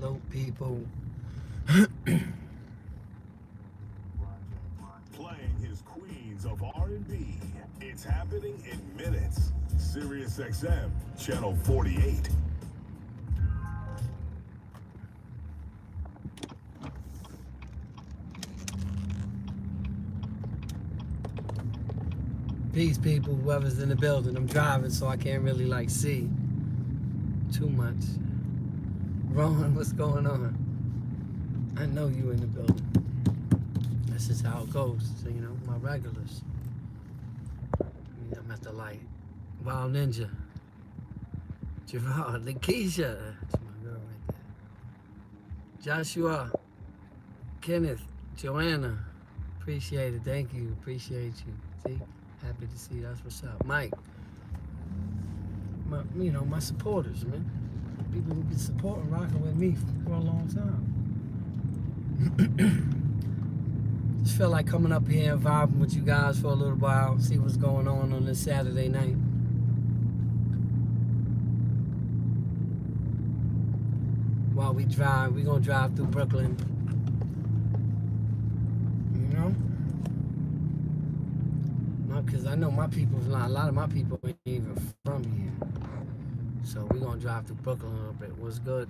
Hello, people. Playing his queens of R&B. It's happening in minutes. Sirius XM, channel 48. Peace, people. Whoever's in the building. I'm driving, so I can't really like see too much. Ron, what's going on? I know you in the building. That's just how it goes. So, you know, my regulars. I'm at the light. Wild Ninja. Gerard, Lakeisha. That's my girl right there. Joshua. Kenneth. Joanna. Appreciate it. Thank you. Appreciate you. See? Happy to see you. That's what's up. Mike. My supporters, man. People who've been supporting, rocking with me for a long time. Just feel like coming up here and vibing with you guys for a little while, see what's going on this Saturday night. While we drive, we're gonna drive through Brooklyn. You know? Because I know my people, a lot of my people ain't even from here. So we're gonna drive through Brooklyn a little bit. What's good?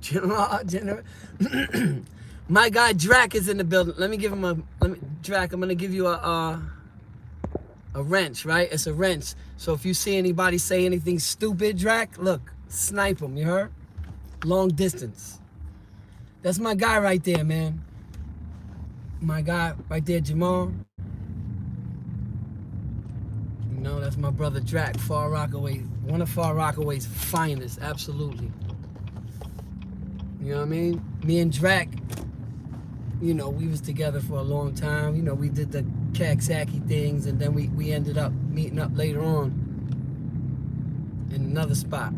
General. My guy Drac is in the building. Let me give him Drac, I'm gonna give you a wrench, right? It's a wrench. So if you see anybody say anything stupid, Drac, look, snipe him, you heard? Long distance. That's my guy right there, man. My guy right there, Jamal. You know, that's my brother Drac, Far Rockaway. One of Far Rockaway's finest, absolutely. You know what I mean? Me and Drac, you know, we was together for a long time. You know, we did the Kaksaki things, and then we ended up meeting up later on in another spot,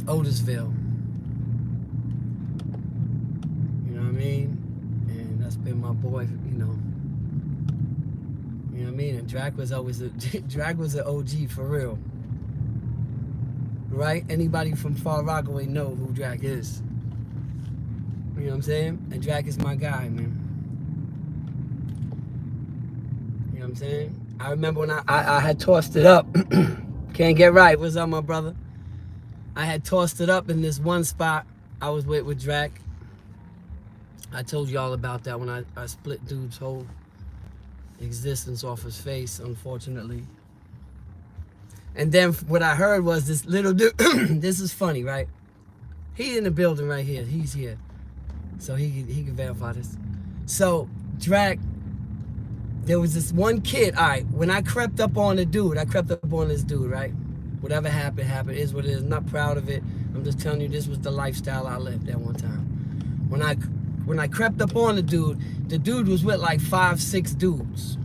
Otisville. You know what I mean? And that's been my boy, you know. You know what I mean? And Drac was always Drac was an OG for real. Right? Anybody from Far Rockaway know who Drac is. You know what I'm saying? And Drac is my guy, man. You know what I'm saying? I remember when I had tossed it up. Can't get right. What's up, my brother? I had tossed it up in this one spot I was with Drac. I told you all about that when I split dude's whole existence off his face, unfortunately. And then what I heard was this little dude. This is funny, right? He's in the building right here. He's here. So he can verify this. So, Drac, there was this one kid. All right, when I crept up on the dude, right? Whatever happened, happened. It is what it is. I'm not proud of it. I'm just telling you this was the lifestyle I lived at one time. When I crept up on the dude was with like 5, 6 dudes.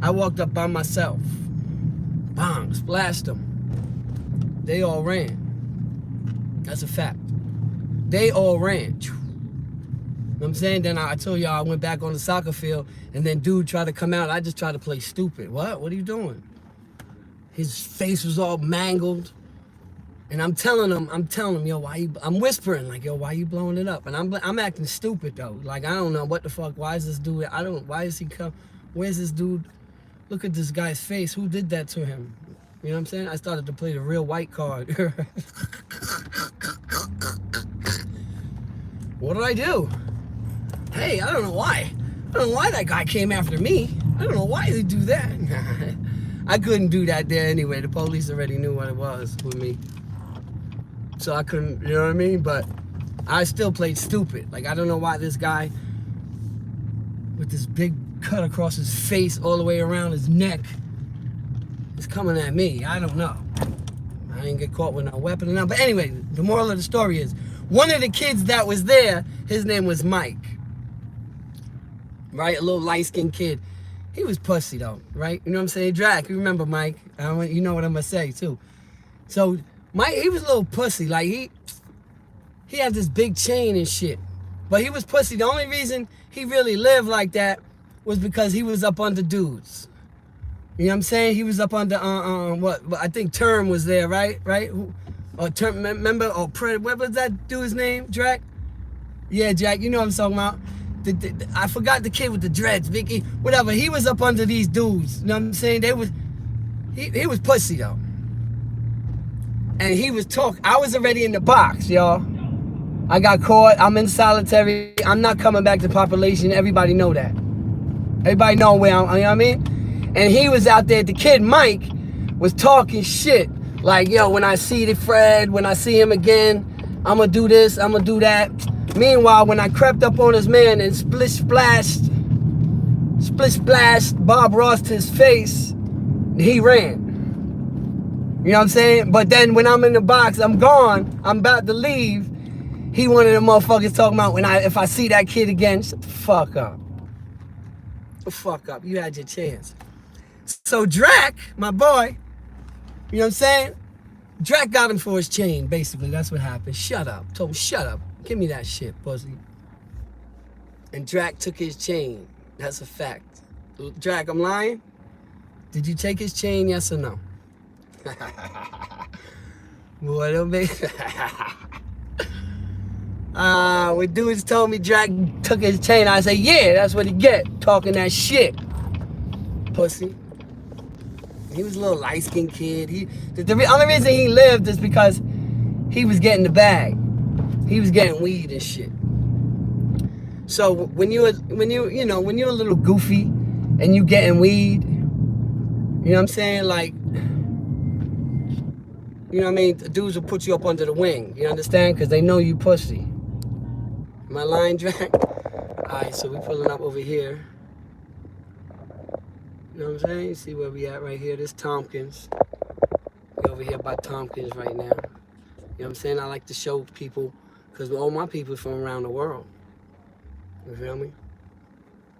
I walked up by myself. Bang, splashed them. They all ran. That's a fact. They all ran. You know what I'm saying? Then I told y'all I went back on the soccer field, and then dude tried to come out. I just tried to play stupid. What are you doing? His face was all mangled. And I'm telling him, yo, I'm whispering, like, yo, why you blowing it up? And I'm acting stupid, though. Like, I don't know what the fuck, why is this dude, why is he come, where's this dude? Look at this guy's face, who did that to him? You know what I'm saying? I started to play the real white card. What did I do? Hey, I don't know why. I don't know why that guy came after me. I don't know why he do that. I couldn't do that there anyway. The police already knew what it was with me. So I couldn't, you know what I mean? But I still played stupid. Like, I don't know why this guy with this big cut across his face all the way around his neck is coming at me. I don't know. I didn't get caught with no weapon or nothing. But anyway, the moral of the story is, one of the kids that was there, his name was Mike. Right? A little light-skinned kid. He was pussy, though, right? You know what I'm saying? Drac, you remember Mike. You know what I'm going to say, too. So, Mike, he was a little pussy. Like, he had this big chain and shit. But he was pussy. The only reason he really lived like that was because he was up under dudes. You know what I'm saying? He was up under, what I think Term was there, right? Right? Or remember, or what was that dude's name? Drac? Yeah, Jack, you know what I'm talking about. I forgot the kid with the dreads, Vicky. Whatever. He was up under these dudes. You know what I'm saying? He was pussy though. And he was I was already in the box, y'all. I got caught. I'm in solitary. I'm not coming back to population. Everybody know that. Everybody know where I'm, you know what I mean? And he was out there. The kid Mike was talking shit. Like, yo, when I see the Fred, when I see him again, I'm gonna do this, I'm gonna do that. Meanwhile, when I crept up on his man and split splashed Bob Ross to his face, he ran. You know what I'm saying? But then when I'm in the box, I'm gone, I'm about to leave, he one of them motherfuckers talking about if I see that kid again, shut the fuck up. The fuck up. You had your chance. So Drac, my boy, you know what I'm saying? Drac got him for his chain, basically. That's what happened. Shut up. Told him, shut up. Give me that shit, pussy. And Drac took his chain. That's a fact. Drac, I'm lying? Did you take his chain, yes or no? Boy, don't make... when dudes told me Drac took his chain, I say, yeah, that's what he get. Talking that shit. Pussy. He was a little light-skinned kid. The only reason he lived is because he was getting the bag. He was getting weed and shit. So when you're a little goofy and you getting weed, you know what I'm saying? Like, you know what I mean? The dudes will put you up under the wing. You understand? Because they know you pussy. Am I lying, Drac? Alright, so we pulling up over here. You know what I'm saying? You see where we at right here? This Tompkins. We over here by Tompkins right now. You know what I'm saying? I like to show people, because all my people from around the world. You feel me?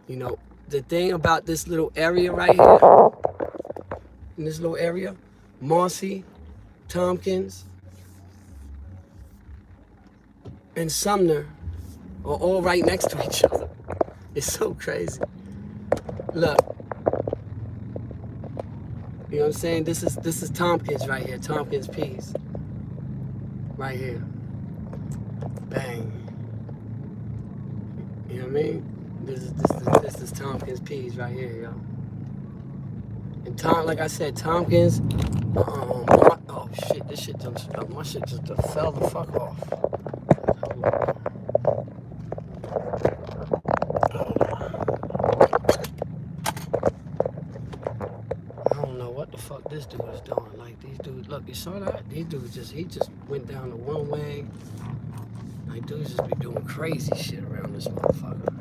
You know, the thing about this little area right here, in this little area, Marcy, Tompkins, and Sumner are all right next to each other. It's so crazy. Look. You know what I'm saying? This is Tompkins right here. Tompkins Peas. Right here. Bang. You know what I mean? This is Tompkins Peas right here, yo. And like I said, Tompkins. Oh shit! This shit just my shit just fell the fuck off. Hold on. What the fuck this dude is doing? Like, these dudes, look, you saw that? These dudes he just went down the one way. Like, dudes just be doing crazy shit around this motherfucker.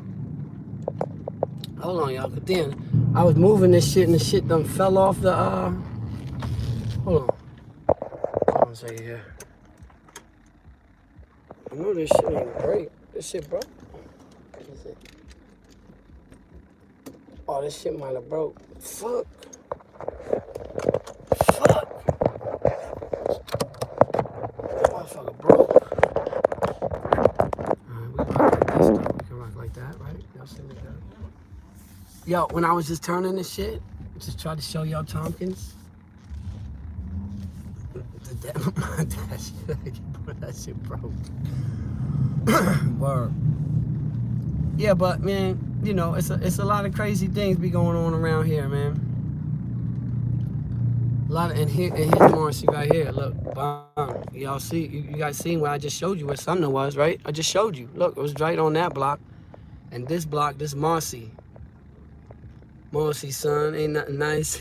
Hold on, y'all, but then I was moving this shit and the shit done fell off the, hold on a second here. I know this shit ain't break. This shit broke. What is it? Oh, this shit might have broke. Fuck. Motherfucker broke. Alright, we rock like this though. We can rock like that, right? Y'all see me that? Yo, when I was just turning this shit, just tried to show y'all Tompkins. That shit broke. Word. Yeah, but man, you know, it's a lot of crazy things be going on around here, man. A lot of, and here's Marcy right here. Look, bomb. Y'all see, you guys seen where I just showed you where Sumner was, right? I just showed you. Look, it was right on that block. And this block, this Marcy. Marcy, son, ain't nothing nice.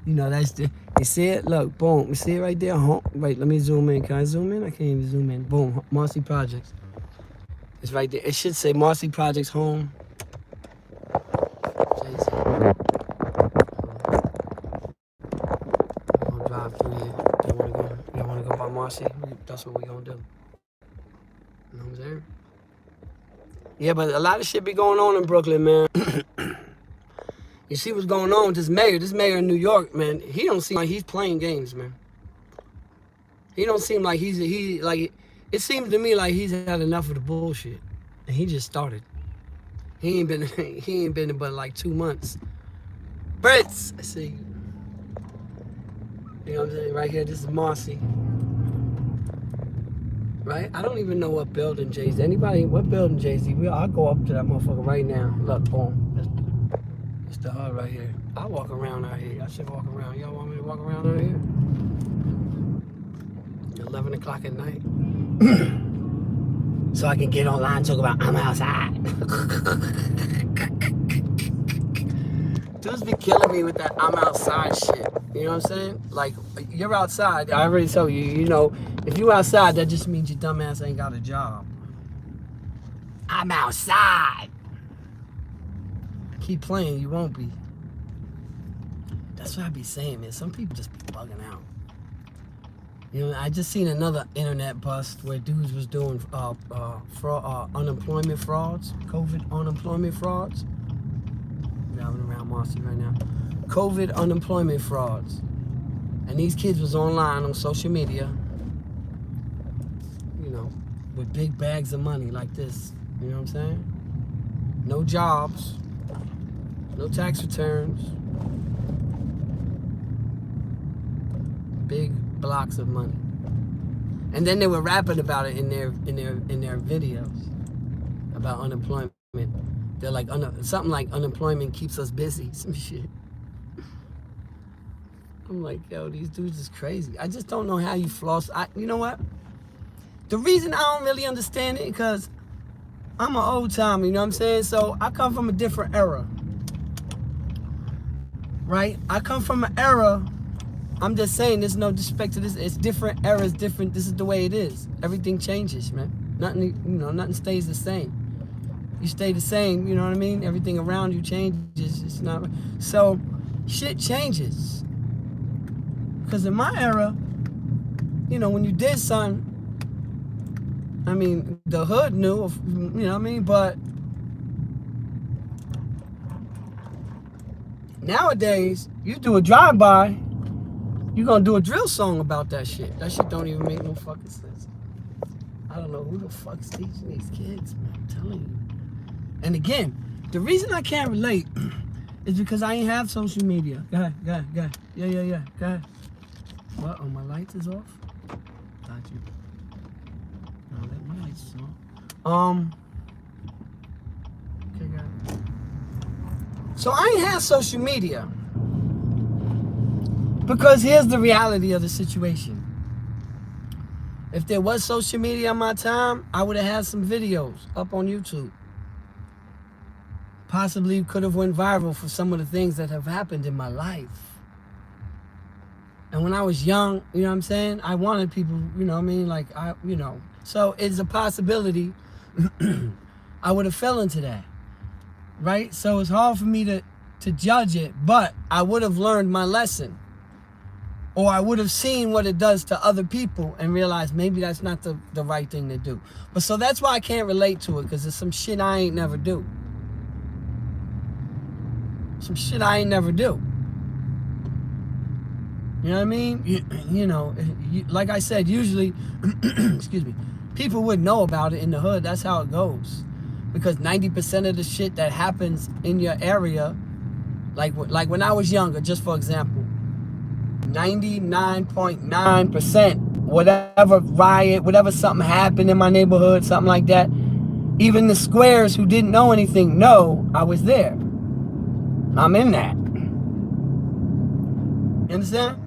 You know, that's the, you see it? Look, boom. You see it right there? Wait, let me zoom in. Can I zoom in? I can't even zoom in. Boom, Marcy Projects. It's right there. It should say Marcy Projects Home. Drive through here. Y'all wanna go by Marcy? That's what we gonna do. You know what I'm saying? Yeah, but a lot of shit be going on in Brooklyn, man. You see what's going on with this mayor? This mayor in New York, man, he don't seem like he's playing games, man. He don't seem like like, it seems to me like he's had enough of the bullshit. And he just started. He ain't been but like 2 months. Brits, I see. You know what I'm saying? Right here, this is Marcy. right? I don't even know what building Jay-Z. Anybody, what building Jay-Z? I'll go up to that motherfucker right now. Look, boom. It's the hood right here. I walk around out here. I should walk around. Y'all want me to walk around out here? 11 o'clock at night. So I can get online and talk about I'm outside. Dudes be killing me with that I'm outside shit. You know what I'm saying? Like, you're outside. I already told you, you know, if you outside, that just means your dumbass ain't got a job. I'm outside. Keep playing, you won't be. That's what I be saying, man. Some people just be bugging out. You know, I just seen another internet bust where dudes was doing unemployment frauds, COVID unemployment frauds. I'm driving around Marcy right now. COVID unemployment frauds. And these kids was online on social media, you know, with big bags of money like this. You know what I'm saying? No jobs, no tax returns, big blocks of money. And then they were rapping about it in their videos about unemployment. They're like something like unemployment keeps us busy, some shit. I'm like, yo, these dudes is crazy. I just don't know how you floss. You know what? The reason I don't really understand it because I'm an old timer, you know what I'm saying? So I come from a different era, right? I come from an era. I'm just saying, there's no disrespect to this. It's different eras, different. This is the way it is. Everything changes, man. Nothing stays the same. You stay the same, you know what I mean? Everything around you changes. It's not so. Shit changes. Because in my era, you know, when you did something, I mean, the hood knew, you know what I mean? But nowadays, you do a drive-by, you're going to do a drill song about that shit. That shit don't even make no fucking sense. I don't know who the fuck's teaching these kids, man. I'm telling you. And again, the reason I can't relate is because I ain't have social media. Go ahead. Yeah. Go ahead. What? Oh, my lights is off? Got you. No, that my lights is on. Okay, got it. So I ain't have social media. Because here's the reality of the situation. If there was social media in my time, I would have had some videos up on YouTube. Possibly could have went viral for some of the things that have happened in my life. And when I was young, you know what I'm saying? I wanted people, you know what I mean? Like, So it's a possibility I would have fell into that, right? So it's hard for me to judge it, but I would have learned my lesson. Or I would have seen what it does to other people and realized maybe that's not the right thing to do. But so that's why I can't relate to it, because it's some shit I ain't never do. Some shit I ain't never do. You know what I mean? Like I said, usually, excuse me, people would know about it in the hood. That's how it goes. Because 90% of the shit that happens in your area, like when I was younger, just for example, 99.9%, whatever riot, whatever something happened in my neighborhood, something like that, even the squares who didn't know anything know I was there. I'm in that. You understand?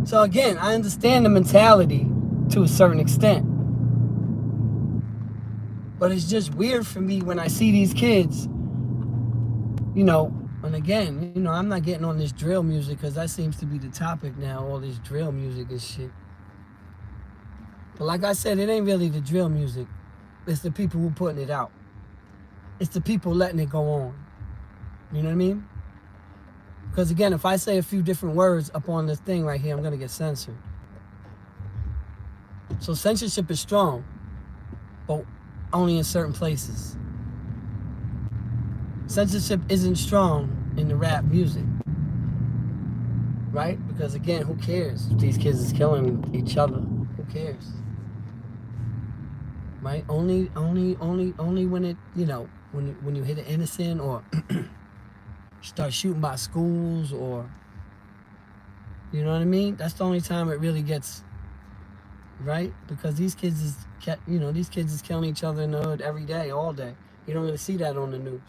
So again, I understand the mentality to a certain extent. But it's just weird for me when I see these kids, you know, and again, you know, I'm not getting on this drill music because that seems to be the topic now, all this drill music and shit. But like I said, it ain't really the drill music. It's the people who putting it out. It's the people letting it go on. You know what I mean? Because again, if I say a few different words up on this thing right here, I'm going to get censored. So censorship is strong, but only in certain places. Censorship isn't strong in the rap music, right? Because again, who cares if these kids is killing each other? Who cares? Right? Only when it, you know, when you hit an innocent or start shooting by schools or, you know what I mean? That's the only time it really gets right? Because these kids is, these kids is killing each other in the hood every day, all day. You don't really see that on the news.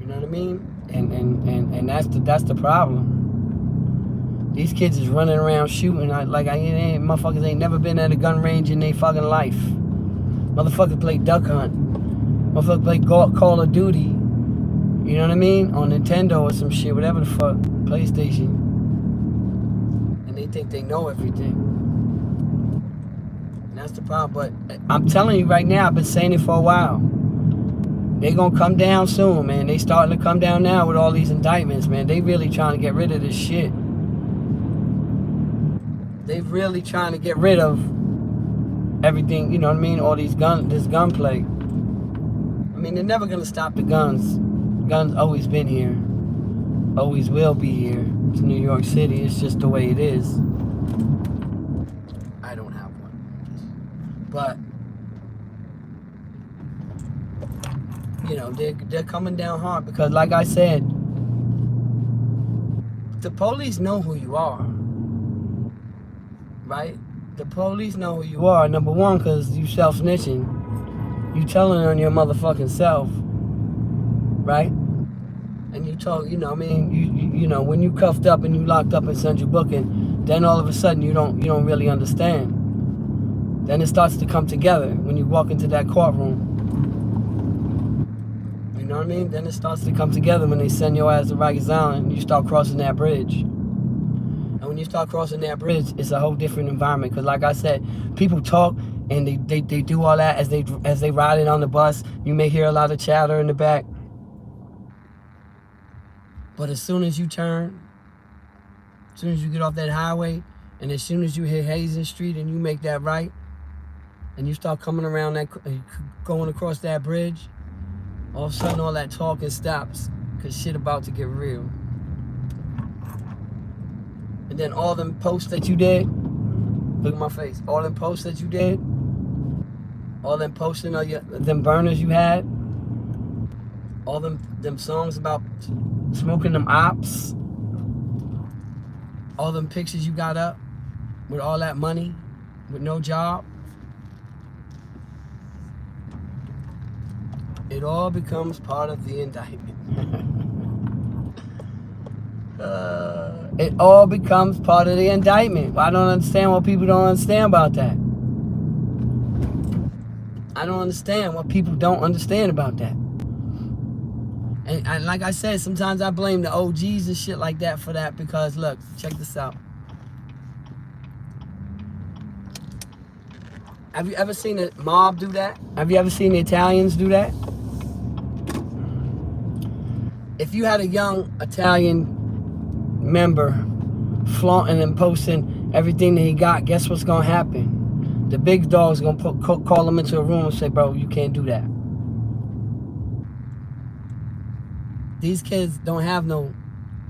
You know what I mean? And that's the problem. These kids is running around shooting motherfuckers ain't never been at a gun range in their fucking life. Motherfuckers play Duck Hunt. Motherfuckers play Call of Duty. You know what I mean? On Nintendo or some shit, whatever the fuck, PlayStation. And they think they know everything. And that's the problem. But I'm telling you right now, I've been saying it for a while. They gonna come down soon, man. They starting to come down now with all these indictments, man. They really trying to get rid of this shit. They really trying to get rid of everything, you know what I mean? All this gunplay. I mean, they're never gonna stop the guns. Guns always been here. Always will be here. It's New York City. It's just the way it is. I don't have one. But they're coming down hard because, like I said, the police know who you are, right? The police know who you are, number one, because you self-snitching. You telling on your motherfucking self, right? And you talk, you know, when you cuffed up and you locked up in central booking, then all of a sudden you don't really understand. Then it starts to come together when you walk into that courtroom. You know what I mean? Then it starts to come together when they send your ass to Rikers Island and you start crossing that bridge. And when you start crossing that bridge, it's a whole different environment. Because like I said, people talk and they do all that as they ride it on the bus. You may hear a lot of chatter in the back. But as soon as you turn, as soon as you get off that highway, and as soon as you hit Hazen Street and you make that right, and you start coming around going across that bridge, all of a sudden all that talking stops, because shit about to get real. And then all them posts that you did, look at my face, all them posts that you did, all them posting of them burners you had, all them songs about smoking them ops, all them pictures you got up with all that money, with no job, it all becomes part of the indictment. It all becomes part of the indictment. I don't understand what people don't understand about that. I don't understand what people don't understand about that. And like I said, sometimes I blame the OGs and shit like that for that because, look, check this out. Have you ever seen a mob do that? Have you ever seen the Italians do that? If you had a young Italian member flaunting and posting everything that he got, guess what's going to happen? The big dog's going to call him into a room and say, bro, you can't do that. These kids don't have no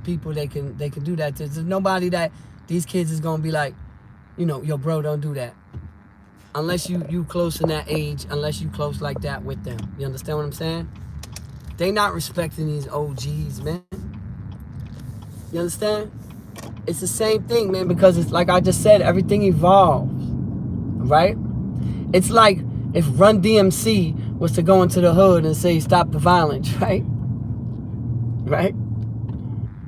people they can do that to. There's nobody that these kids is gonna be like, yo, bro, don't do that. Unless you close in that age, unless you close like that with them. You understand what I'm saying? They not respecting these OGs, man. You understand? It's the same thing, man, because it's like I just said, everything evolves, right? It's like if Run DMC was to go into the hood and say, stop the violence, right? Right?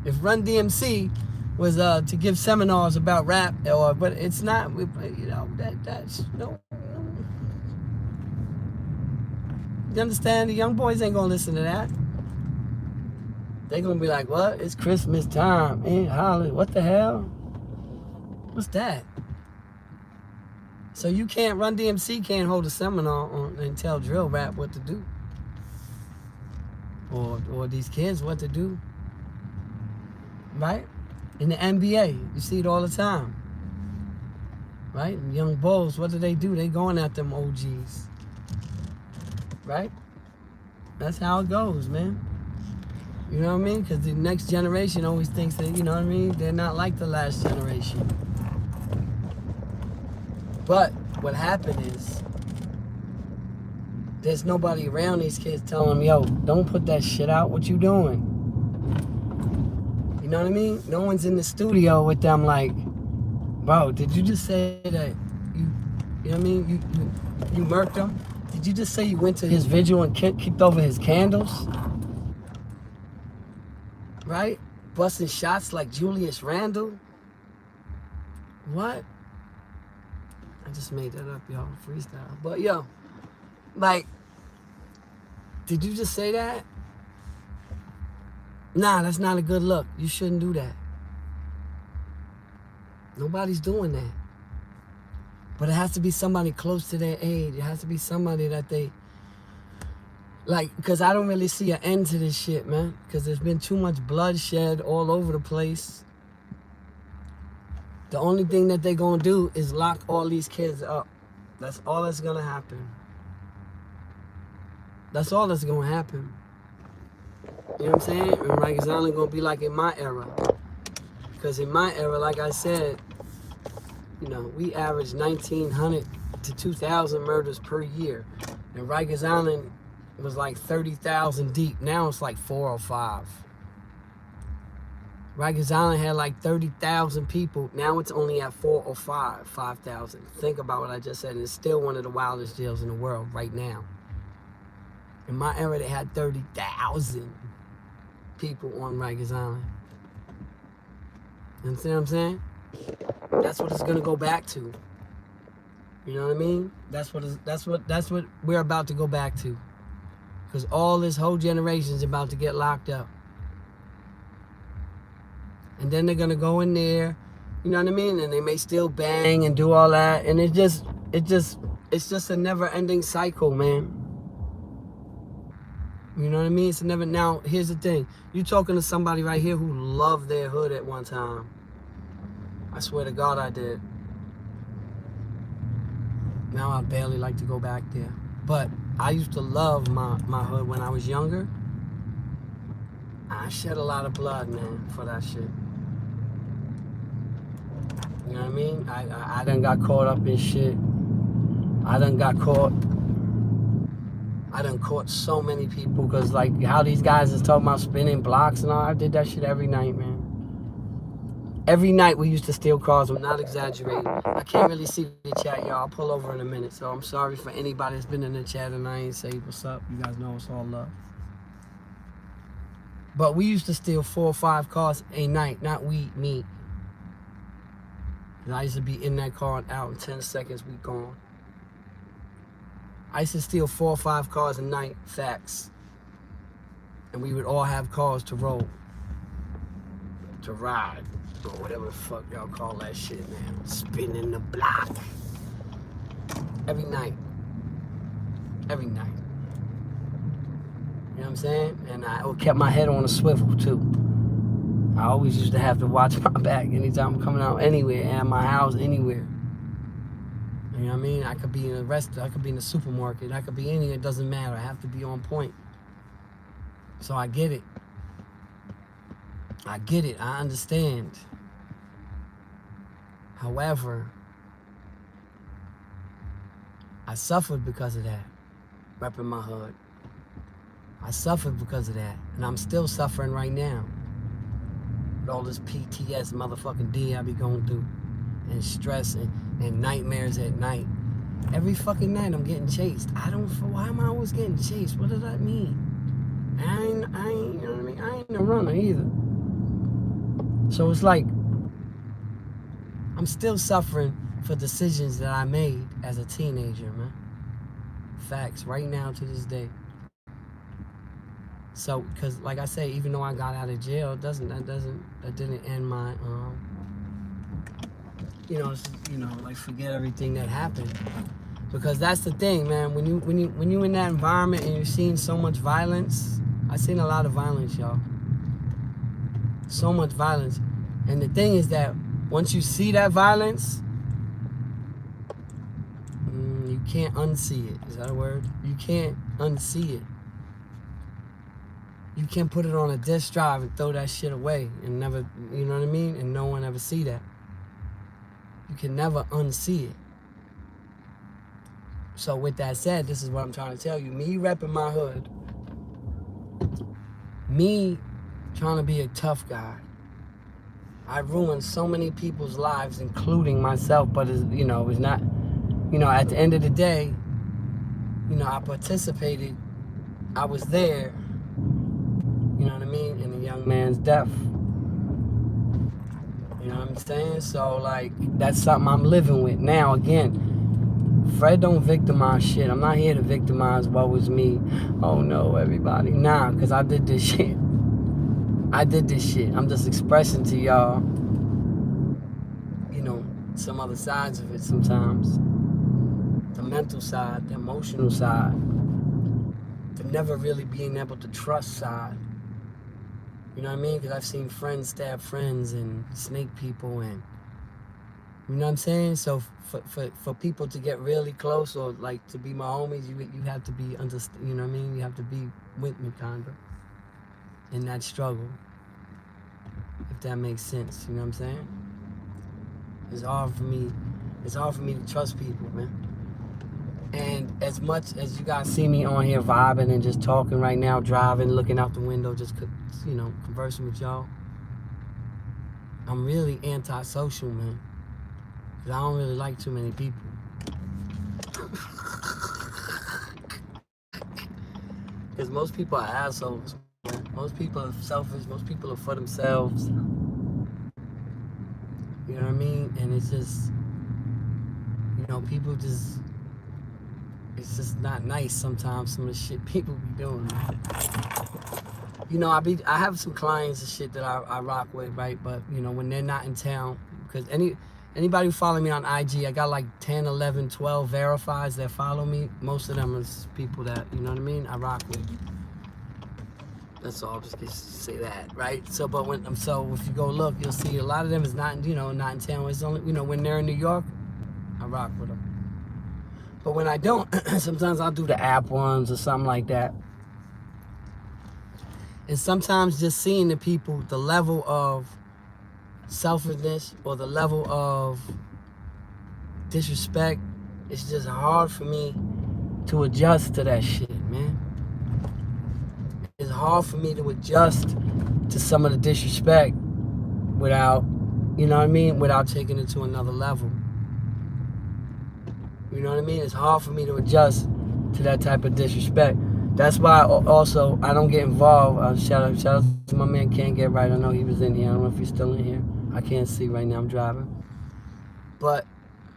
If Run DMC was to give seminars about rap, but it's not, that's no. You understand? The young boys ain't gonna listen to that. They gonna be like, what? It's Christmas time, man. Holly, what the hell? What's that? So you can't, Run DMC can't hold a seminar and tell drill rap what to do. Or these kids what to do, right? In the NBA, you see it all the time, right? And young bulls, what do? They going at them OGs, right? That's how it goes, man. You know what I mean? Because the next generation always thinks that, you know what I mean? They're not like the last generation. But what happened is, there's nobody around these kids telling them, yo, don't put that shit out. What you doing? know what I mean? No one's in the studio with them like, bro, did you just say that you know what I mean? You murked him? Did you just say you went to his vigil and kicked over his candles? Right? Busting shots like Julius Randle? What? I just made that up, y'all. Freestyle. But yo, like, did you just say that? Nah, that's not a good look. You shouldn't do that. Nobody's doing that. But it has to be somebody close to their age. It has to be somebody that they, like, because I don't really see an end to this shit, man. Because there's been too much bloodshed all over the place. The only thing that they're going to do is lock all these kids up. That's all that's going to happen. That's all that's going to happen. You know what I'm saying? And like, it's only going to be like in my era. Because in my era, like I said, you know, we averaged 1,900 to 2,000 murders per year. And Rikers Island was like 30,000 deep. Now it's like 4 or 5. Rikers Island had like 30,000 people. Now it's only at 4 or 5,000. Think about what I just said. And it's still one of the wildest jails in the world right now. In my era, they had 30,000 people on Rikers Island. You understand what I'm saying? That's what it's gonna go back to. You know what I mean? That's what we're about to go back to. Because all this whole generation is about to get locked up. And then they're gonna go in there, you know what I mean? And they may still bang and do all that. And it's just a never-ending cycle, man. You know what I mean? It's never. Now, here's the thing. You're talking to somebody right here who loved their hood at one time. I swear to God I did. Now I barely like to go back there. But I used to love my hood when I was younger. I shed a lot of blood, man, for that shit. You know what I mean? I done got caught up in shit. I done caught so many people because, like, how these guys is talking about spinning blocks and all. I did that shit every night, man. Every night we used to steal cars. I'm not exaggerating. I can't really see the chat, y'all. I'll pull over in a minute. So I'm sorry for anybody that's been in the chat and I ain't say what's up. You guys know it's all love. But we used to steal 4 or 5 cars a night. Not we, me. And I used to be in that car and out in 10 seconds, we gone. I used to steal 4 or 5 cars a night, facts. And we would all have cars to roll. To ride. Or whatever the fuck y'all call that shit, man. Spinning the block. Every night. Every night. You know what I'm saying? And I kept my head on a swivel, too. I always used to have to watch my back anytime I'm coming out anywhere, at my house, anywhere. You know what I mean? I could be in a restaurant, I could be in a supermarket, I could be anywhere, it doesn't matter. I have to be on point. So I get it. I get it, I understand. However, I suffered because of that, repping my hood. I suffered because of that, and I'm still suffering right now. With all this PTS motherfucking D I be going through, and stress and nightmares at night. Every fucking night I'm getting chased. Why am I always getting chased? What does that mean? I ain't, you know what I mean? I ain't a runner either. So it's like, I'm still suffering for decisions that I made as a teenager, man. Facts, right now to this day. So, because like I say, even though I got out of jail, that didn't end my, like forget everything that happened. Because that's the thing, man. When you in that environment and you're seeing so much violence, I seen a lot of violence, y'all. So much violence. And the thing is that once you see that violence, you can't unsee it. Is that a word? You can't unsee it. You can't put it on a disk drive and throw that shit away and never, you know what I mean? And no one ever see that. You can never unsee it. So with that said, this is what I'm trying to tell you. Me repping my hood, me trying to be a tough guy, I ruined so many people's lives, including myself. But it's, it's not. At the end of the day, I participated. I was there. You know what I mean? In a young man's death. You know what I'm saying? So like, that's something I'm living with now. Again, Fred don't victimize shit. I'm not here to victimize what was me. Oh no, everybody. Nah, because I did this shit. I did this shit. I'm just expressing to y'all, some other sides of it sometimes. The mental side, the emotional side, the never really being able to trust side. You know what I mean? Because I've seen friends stab friends and snake people, and you know what I'm saying? So for people to get really close or like to be my homies, you have to be you know what I mean? You have to be with me kind of in that struggle. If that makes sense, you know what I'm saying? It's hard for me. It's hard for me to trust people, man. And as much as you guys see me on here vibing and just talking right now, driving, looking out the window, just conversing with y'all, I'm really antisocial, man. Cause I don't really like too many people. Because most people are assholes, man. Most people are selfish. Most people are for themselves. You know what I mean? And it's just, people just, it's just not nice sometimes, some of the shit people be doing. I have some clients and shit that I rock with, right? But, when they're not in town, because anybody who follow me on IG, I got like 10, 11, 12 verifies that follow me. Most of them is people that, you know what I mean, I rock with. That's all. Just say that, right? So, but if you go look, you'll see a lot of them is not in town. It's only, when they're in New York, I rock with them. But when I don't, sometimes I'll do the app ones or something like that. And sometimes just seeing the people, the level of selfishness or the level of disrespect, it's just hard for me to adjust to that shit, man. It's hard for me to adjust to some of the disrespect without, without taking it to another level. You know what I mean? It's hard for me to adjust to that type of disrespect. That's why also I don't get involved. Shout out to my man Can't Get Right. I know he was in here. I don't know if he's still in here. I can't see right now. I'm driving. But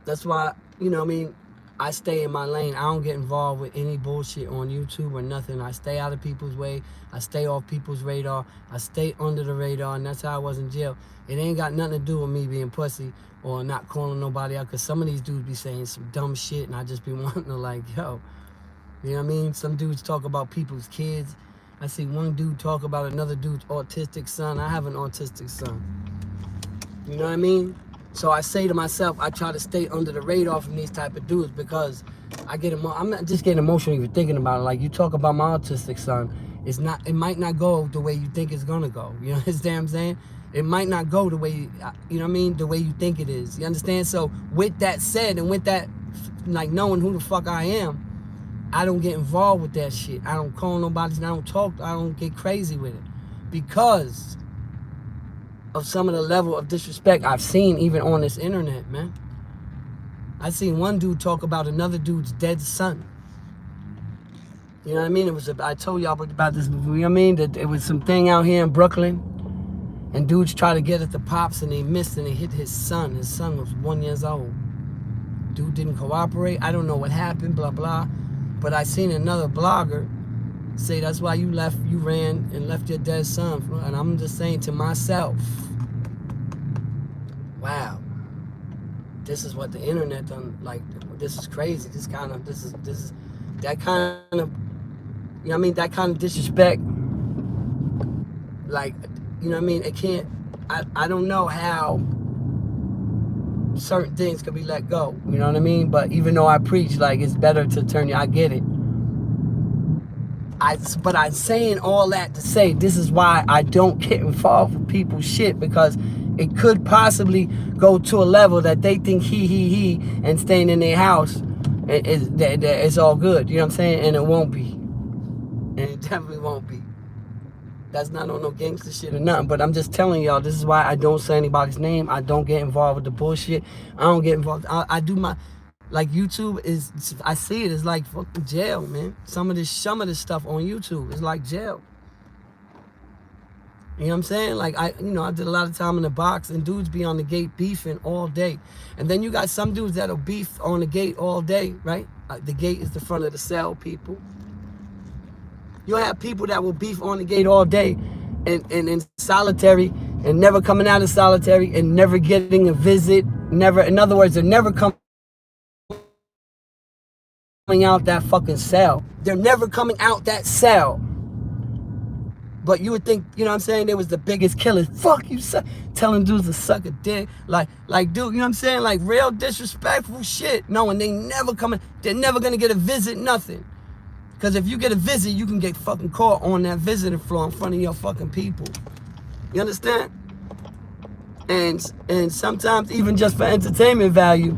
that's why, I stay in my lane. I don't get involved with any bullshit on YouTube or nothing. I stay out of people's way. I stay off people's radar. I stay under the radar, and that's how I was in jail. It ain't got nothing to do with me being pussy or not calling nobody out, because some of these dudes be saying some dumb shit, and I just be wanting to like, yo, you know what I mean? Some dudes talk about people's kids. I see one dude talk about another dude's autistic son. I have an autistic son. You know what I mean? So I say to myself, I try to stay under the radar from these type of dudes, because I'm not just getting emotional even thinking about it. Like, you talk about my autistic son, it might not go the way you think it's gonna go. You understand what I'm saying? It might not go the way, you know what I mean, the way you think it is. You understand? So with that said, and with that, like, knowing who the fuck I am, I don't get involved with that shit. I don't call nobody, I don't talk, I don't get crazy with it, because of some of the level of disrespect I've seen even on this internet, man. I seen one dude talk about another dude's dead son. You know what I mean? I told y'all about this before. You know what I mean? That it was some thing out here in Brooklyn, and dudes tried to get at the pops, and they missed, and they hit his son. His son was 1 year old. Dude didn't cooperate. I don't know what happened, blah, blah. But I seen another blogger say that's why you ran and left your dead son. And I'm just saying to myself, wow, this is what the internet done. Like, this is crazy. This is that kind of, you know what I mean? That kind of disrespect. Like, you know what I mean? It can't, I don't know how certain things can be let go. You know what I mean? But even though I preach, like, it's better to turn I get it. But I'm saying all that to say this is why I don't get involved with people's shit, because it could possibly go to a level that they think he and staying in their house it's all good. You know what I'm saying? And it won't be. And it definitely won't be. That's not on no gangster shit or nothing. But I'm just telling y'all, this is why I don't say anybody's name. I don't get involved with the bullshit. I don't get involved. I do my, like YouTube is, I see it as like fucking jail, man. Some of this stuff on YouTube is like jail. You know what I'm saying? Like I did a lot of time in the box, and dudes be on the gate beefing all day. And then you got some dudes that'll beef on the gate all day, right? The gate is the front of the cell, people. You'll have people that will beef on the gate all day and in solitary and never coming out of solitary and never getting a visit. Never, in other words, they're never coming out that fucking cell. They're never coming out that cell. But you would think, you know what I'm saying, they was the biggest killers. Fuck you, telling dudes to suck a dick. Like, dude, you know what I'm saying? Like, real disrespectful shit. No, and they never coming, they're never gonna get a visit, nothing. Because if you get a visit, you can get fucking caught on that visiting floor in front of your fucking people. You understand? And sometimes, even just for entertainment value,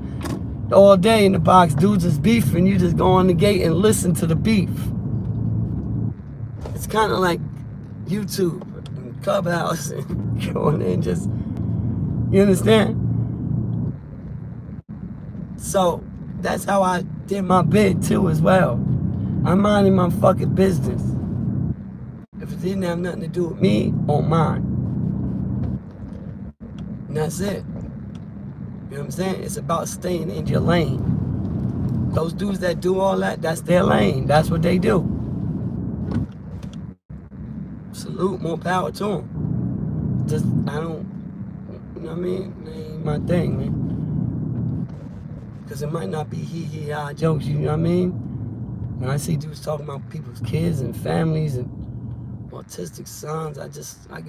all day in the box, dudes is beefing. You just go on the gate and listen to the beef. It's kind of like YouTube and Clubhouse and going in just, you understand? So that's how I did my bid too as well. I'm minding my fucking business. If it didn't have nothing to do with me, on mine. And that's it. You know what I'm saying? It's about staying in your lane. Those dudes that do all that, that's their lane. That's what they do. Salute, more power to them. Just, I don't, you know what I mean? It ain't my thing, man. Because it might not be hee-hee-ha jokes, you know what I mean? When I see dudes talking about people's kids and families and autistic sons, I'm just like,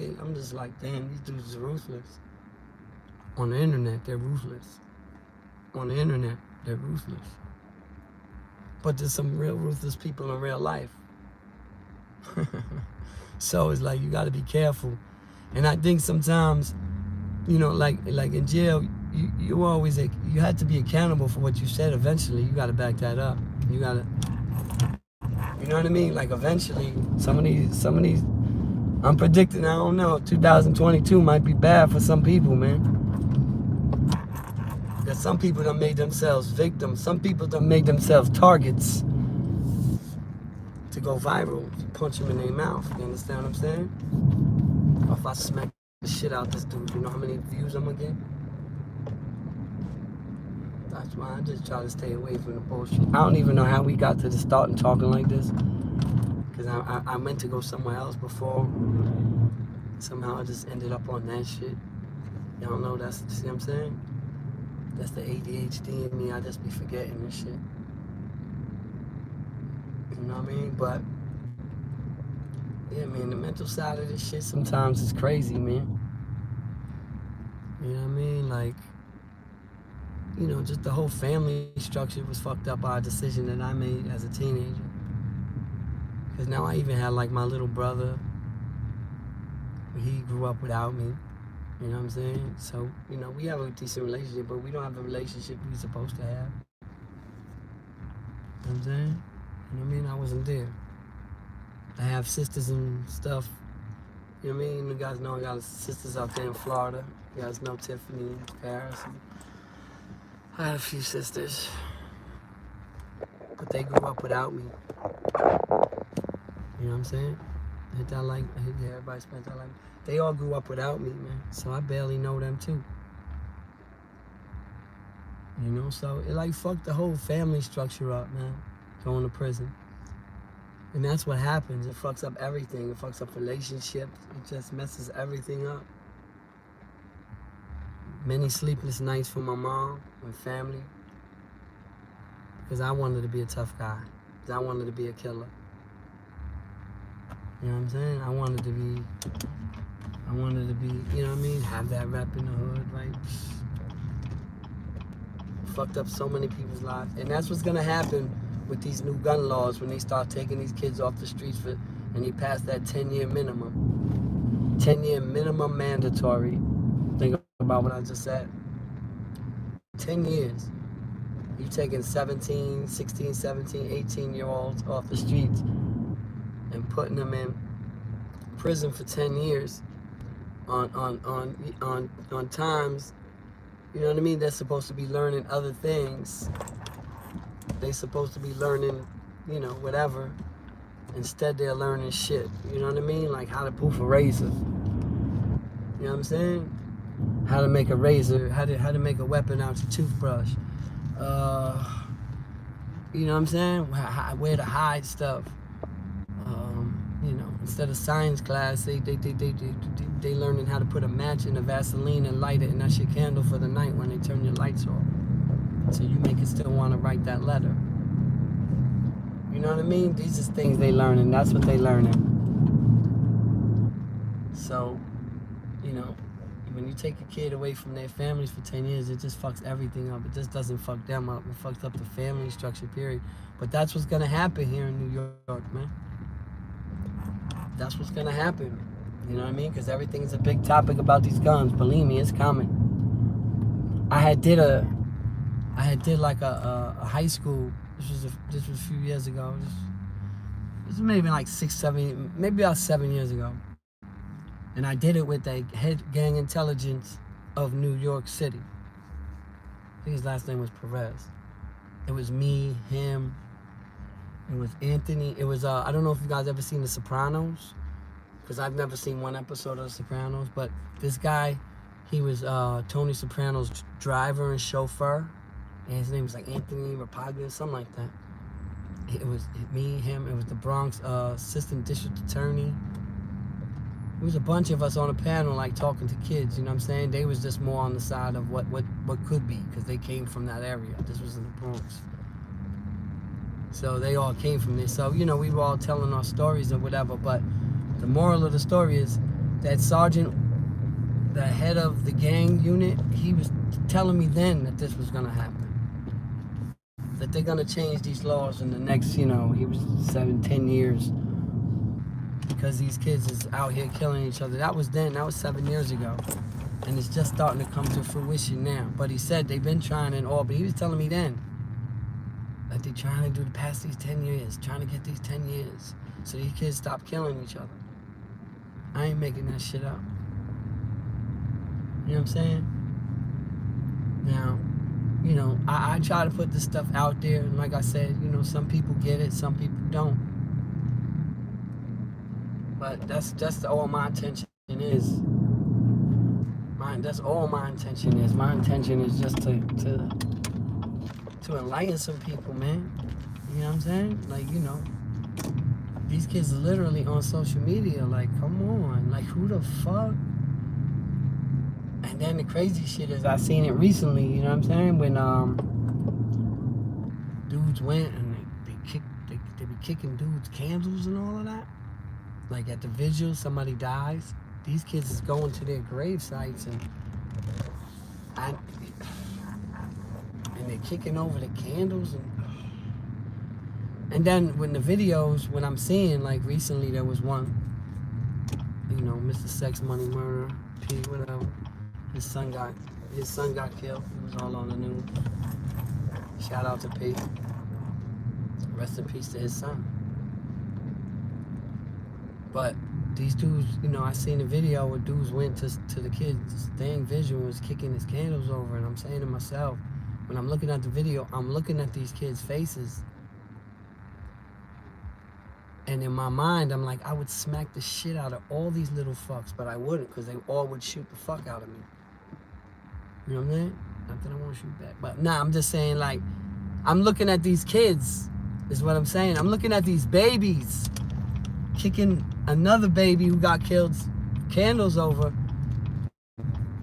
damn, these dudes are ruthless. On the internet, they're ruthless. On the internet, they're ruthless. But there's some real ruthless people in real life. So it's like, you gotta be careful. And I think sometimes, you know, like in jail, you always, you had to be accountable for what you said. Eventually, you gotta back that up. You gotta, you know what I mean? Like eventually, some of these, I'm predicting, I don't know, 2022 might be bad for some people, man. Because some people done made themselves victims. Some people done made themselves targets to go viral, punch them in their mouth. You understand what I'm saying? Or if I smack the shit out this dude, you know how many views I'm gonna get? That's why I just try to stay away from the bullshit. I don't even know how we got to the start and talking like this. Because I meant to go somewhere else before. Somehow I just ended up on that shit. Y'all know that's, see what I'm saying? That's the ADHD in me. I just be forgetting this shit. You know what I mean? But yeah, man, the mental side of this shit sometimes is crazy, man. You know what I mean? Like, you know, just the whole family structure was fucked up by a decision that I made as a teenager. Because now I even had like my little brother. He grew up without me. You know what I'm saying? So, you know, we have a decent relationship, but we don't have the relationship we're supposed to have. You know what I'm saying? You know what I mean? I wasn't there. I have sisters and stuff. You know what I mean? You guys know I got sisters out there in Florida. You guys know Tiffany and Paris. I had a few sisters. But they grew up without me. You know what I'm saying? Hit that like, yeah, everybody spent that like. They all grew up without me, man. So I barely know them too. You know, so it like fucked the whole family structure up, man. Going to prison. And that's what happens. It fucks up everything. It fucks up relationships. It just messes everything up. Many sleepless nights for my mom and family. Because I wanted to be a tough guy. Because I wanted to be a killer. You know what I'm saying? I wanted to be, you know what I mean? Have that rep in the hood, right? Fucked up so many people's lives. And that's what's gonna happen with these new gun laws when they start taking these kids off the streets and they pass that 10-year minimum. 10-year minimum mandatory. Think about what I just said. 10 years. You've taken 17, 16, 17, 18-year-olds off the streets and putting them in prison for 10 years on times, you know what I mean? They're supposed to be learning other things. They're supposed to be learning, you know, whatever. Instead, they're learning shit. You know what I mean? Like how to poof a razor. You know what I'm saying? How to make a razor. How to make a weapon out of a toothbrush. You know what I'm saying? Where to hide stuff. You know, instead of science class, they learning how to put a match in a Vaseline and light it, and that's your candle for the night when they turn your lights off. So you make it still want to write that letter. You know what I mean? These are things they learning. That's what they learning. So, you know, when you take a kid away from their families for 10 years, it just fucks everything up. It just doesn't fuck them up. It fucks up the family structure, period. But that's what's going to happen here in New York, man. That's what's going to happen. You know what I mean? Because everything's a big topic about these guns. Believe me, it's coming. I had did like a high school. This was a few years ago. This was maybe like 6, 7, maybe about 7 years ago. And I did it with the head gang intelligence of New York City. I think his last name was Perez. It was me, him. It was Anthony. It was, I don't know if you guys ever seen The Sopranos, because I've never seen one episode of The Sopranos, but this guy, he was Tony Soprano's driver and chauffeur, and his name was like Anthony Rapaglia, something like that. It was me, him, it was the Bronx assistant district attorney. It was a bunch of us on a panel, like talking to kids, you know what I'm saying? They was just more on the side of what could be, because they came from that area. This was in the Bronx. So they all came from there. So, you know, we were all telling our stories or whatever, but the moral of the story is that sergeant, the head of the gang unit, he was telling me then that this was going to happen. That they're going to change these laws in the next, you know, he was 7, 10 years. Because these kids is out here killing each other. That was then, that was 7 years ago. And it's just starting to come to fruition now. But he said they've been trying in all, but he was telling me then that they're trying to do the past these 10 years, trying to get these 10 years so these kids stop killing each other. I ain't making that shit up. You know what I'm saying? Now, you know, I try to put this stuff out there, and like I said, you know, some people get it, some people don't. But that's all my intention is. That's all my intention is. My intention is just to enlighten some people, man. You know what I'm saying? Like, you know, these kids are literally on social media. Like, come on. Like, who the fuck? And then the crazy shit is I seen it recently, you know what I'm saying? When dudes went and they be kicking dudes' candles and all of that. Like at the vigil, somebody dies. These kids is going to their grave sites and they're kicking over the candles and then when the videos, when I'm seeing, like recently there was one, you know, Mr. Sex Money Murder, P, whatever. His son got killed. It was all on the news. Shout out to P. Rest in peace to his son. But these dudes, you know, I seen a video where dudes went to the kids' dang visual and was kicking his candles over, and I'm saying to myself, when I'm looking at the video, I'm looking at these kids' faces, and in my mind, I'm like, I would smack the shit out of all these little fucks, but I wouldn't, because they all would shoot the fuck out of me. You know what I'm saying? Not that I won't shoot back, but nah, I'm just saying, like, I'm looking at these kids, is what I'm saying. I'm looking at these babies kicking another baby who got killed candles over,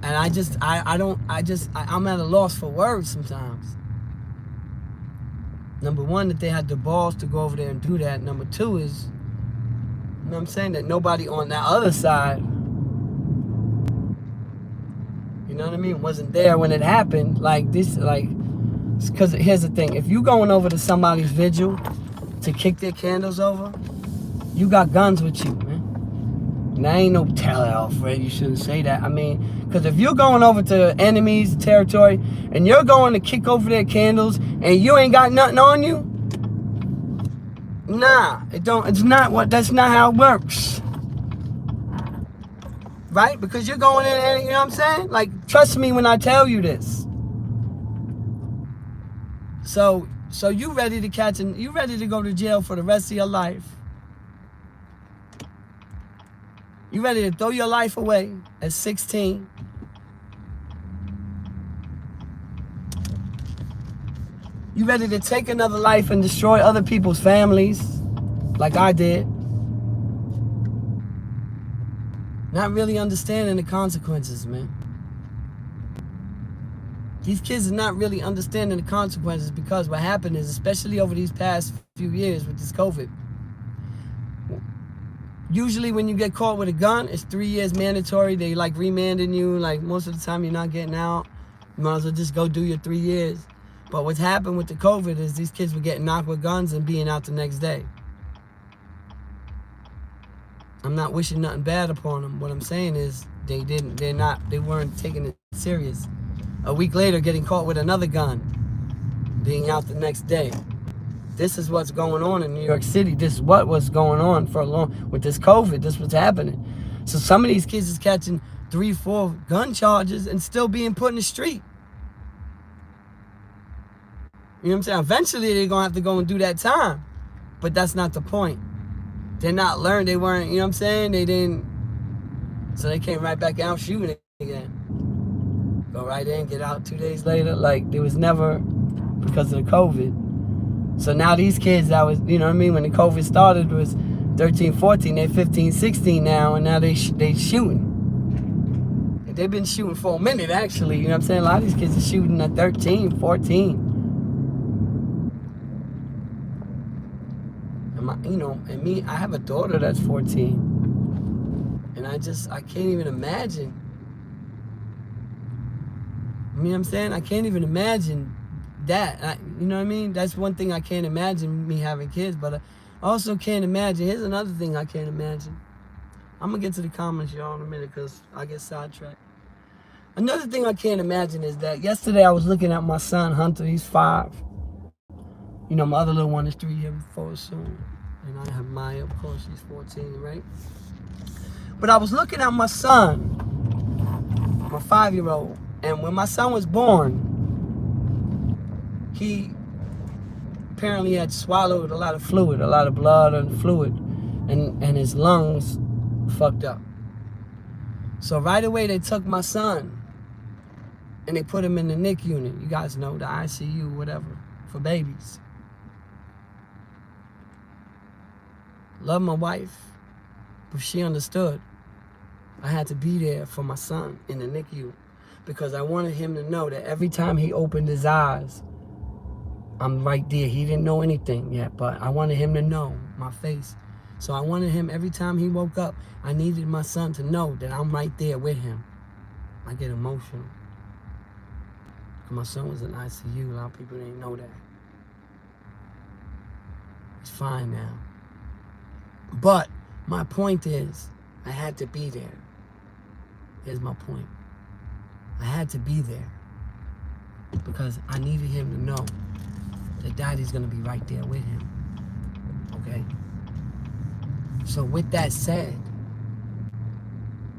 and I'm at a loss for words sometimes. Number one, that they had the balls to go over there and do that. Number two is, you know what I'm saying, that nobody on that other side, you know what I mean, wasn't there when it happened. Like this, like, because here's the thing, if you going over to somebody's vigil to kick their candles over, you got guns with you, man. And that ain't no tell, Alfred, you shouldn't say that. I mean, because if you're going over to enemies' territory and you're going to kick over their candles and you ain't got nothing on you, nah, that's not how it works. right? Because you're going in and, you know what I'm saying? Like, trust me when I tell you this. So you ready to catch and you ready to go to jail for the rest of your life. You ready to throw your life away at 16. You ready to take another life and destroy other people's families like I did. Not really understanding the consequences, man. These kids are not really understanding the consequences because what happened is, especially over these past few years with this COVID, usually when you get caught with a gun, it's 3 years mandatory. They like remanding you. Like most of the time you're not getting out. You might as well just go do your 3 years. But what's happened with the COVID is these kids were getting knocked with guns and being out the next day. I'm not wishing nothing bad upon them. What I'm saying is they weren't taking it serious. A week later, getting caught with another gun, being out the next day. This is what's going on in New York City. This is what was going on for a long, with this COVID, this was happening. So some of these kids is catching 3, 4 gun charges and still being put in the street. You know what I'm saying? Eventually they're gonna have to go and do that time. But that's not the point. They're not learned, they weren't, you know what I'm saying? They didn't, so they came right back out shooting again. Go right in, get out 2 days later. Like, there was never, because of the COVID. So now these kids that was, you know what I mean, when the COVID started was 13, 14, they're 15, 16 now, and now they shooting. And they've been shooting for a minute, actually, you know what I'm saying? A lot of these kids are shooting at 13, 14. You know, and me, I have a daughter that's 14. And I can't even imagine. You know what I'm saying? I can't even imagine that. You know what I mean? That's one thing I can't imagine, me having kids. But I also can't imagine. Here's another thing I can't imagine. I'm going to get to the comments, y'all, in a minute because I get sidetracked. Another thing I can't imagine is that yesterday I was looking at my son, Hunter. He's 5. You know, my other little one is 3 years before soon. And I have Maya, of course, she's 14, right? But I was looking at my son, my 5-year-old, and when my son was born, he apparently had swallowed a lot of fluid, a lot of blood and fluid, and his lungs fucked up. So right away they took my son and they put him in the NIC unit. You guys know, the ICU, whatever, for babies. Love my wife, but she understood. I had to be there for my son in the NICU because I wanted him to know that every time he opened his eyes, I'm right there. He didn't know anything yet, but I wanted him to know my face. So I wanted him, every time he woke up, I needed my son to know that I'm right there with him. I get emotional. My son was in ICU. A lot of people didn't know that. It's fine now. But my point is, I had to be there. Here's my point. I had to be there because I needed him to know that Daddy's gonna be right there with him. Okay? So with that said,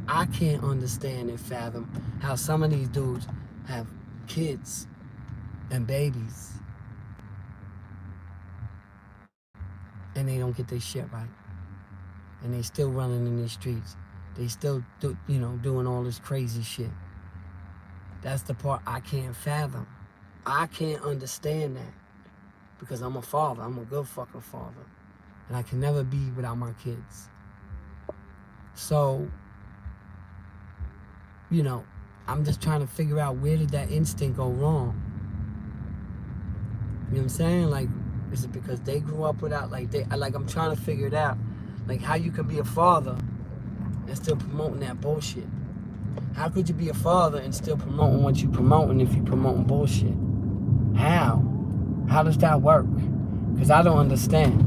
I can't understand and fathom how some of these dudes have kids and babies and they don't get their shit right. And they still running in these streets. They still doing all this crazy shit. That's the part I can't fathom. I can't understand that. Because I'm a father. I'm a good fucking father. And I can never be without my kids. So, you know, I'm just trying to figure out, where did that instinct go wrong? You know what I'm saying? Like, is it because they grew up without, I'm trying to figure it out. Like, how you can be a father and still promoting that bullshit. How could you be a father and still promoting what you promoting if you promoting bullshit? How? How does that work? Because I don't understand.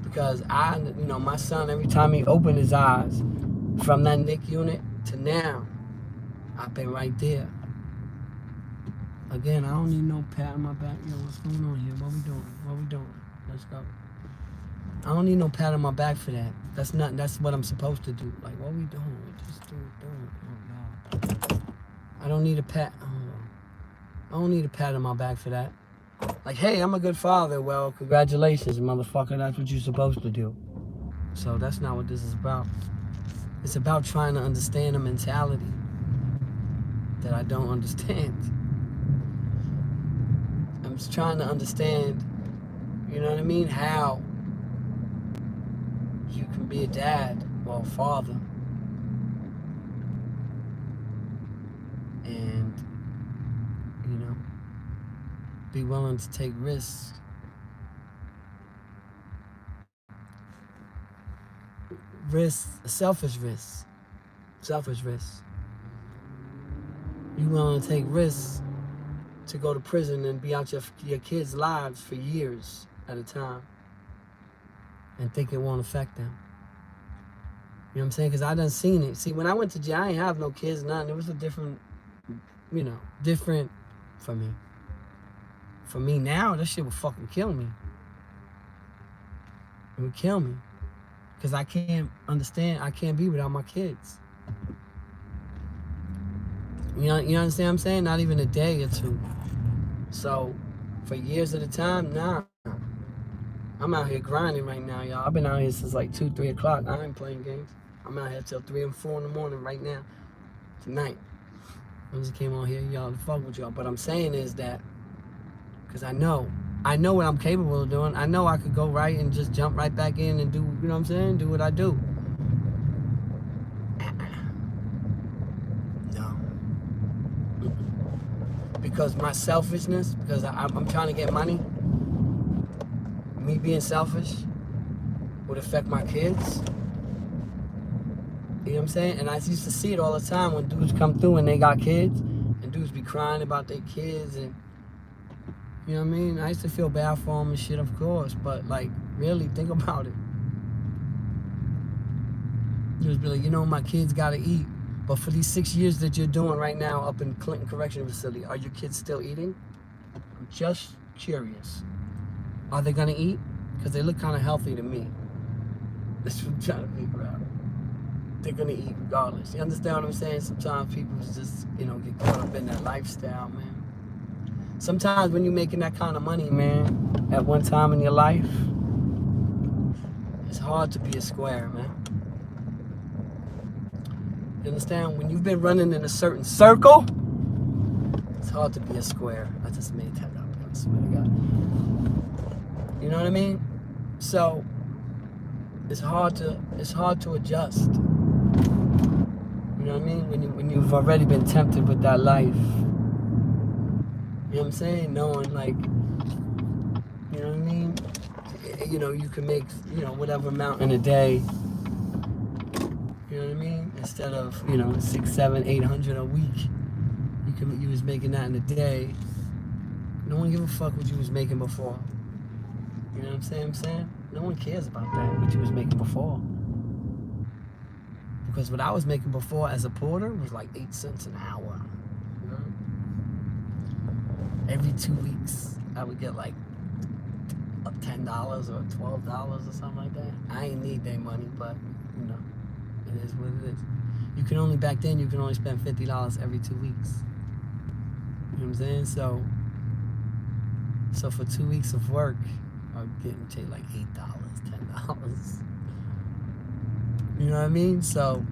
Because my son, every time he opened his eyes, from that NIC unit to now, I've been right there. Again, I don't need no pat on my back. Yo, what's going on here? What we doing? Let's go. I don't need no pat on my back for that. That's what I'm supposed to do. Like, what we doing? We just doing. Oh, God. I don't need a pat. I don't need a pat on my back for that. Like, hey, I'm a good father. Well, congratulations, motherfucker. That's what you're supposed to do. So that's not what this is about. It's about trying to understand a mentality that I don't understand. I'm just trying to understand, you know what I mean, how you can be a dad or a father and, you know, be willing to take risks. Selfish risks. You willing to take risks to go to prison and be out your kids' lives for years at a time and think it won't affect them. You know what I'm saying? Because I done seen it. See, when I went to jail, I ain't have no kids, nothing. It was a different, different for me. For me now, that shit would fucking kill me. It would kill me. Because I can't understand, I can't be without my kids. You understand what I'm saying? Not even a day or two. So, for years at a time, nah. I'm out here grinding right now, y'all. I've been out here since like 2, 3 o'clock. I ain't playing games. I'm out here till 3 and 4 in the morning right now. Tonight. I just came on here, y'all, to fuck with y'all. But I'm saying is that, because I know what I'm capable of doing. I know I could go right and just jump right back in and do, you know what I'm saying? Do what I do. No. Because my selfishness, because I'm trying to get money, me being selfish would affect my kids. You know what I'm saying? And I used to see it all the time when dudes come through and they got kids, and dudes be crying about their kids, and you know what I mean? I used to feel bad for them and shit, of course, but like, really, think about it. You just be like, my kids gotta eat. But for these 6 years that you're doing right now up in Clinton Correctional Facility, are your kids still eating? I'm just curious. Are they gonna eat? Because they look kind of healthy to me. That's what I'm trying to figure out. They're gonna eat regardless. You understand what I'm saying? Sometimes people just, get caught up in that lifestyle, man. Sometimes when you're making that kind of money, man, at one time in your life, it's hard to be a square, man. You understand? When you've been running in a certain circle, it's hard to be a square. I just made that up, I swear to God. You know what I mean? So it's hard to adjust. You know what I mean? When you've already been tempted with that life. You know what I'm saying? Knowing, like, you know what I mean? You can make, whatever amount in a day. You know what I mean? Instead of, 600, 700, 800 a week. You was making that in a day. No one give a fuck what you was making before. You know what I'm saying? No one cares about that, what you was making before. Because what I was making before as a porter was like 8 cents an hour. Every 2 weeks, I would get like $10 or $12 or something like that. I ain't need that money, but it is what it is. Back then, you can only spend $50 every 2 weeks. You know what I'm saying? So for 2 weeks of work, I'm getting paid like $8, $10. You know what I mean? So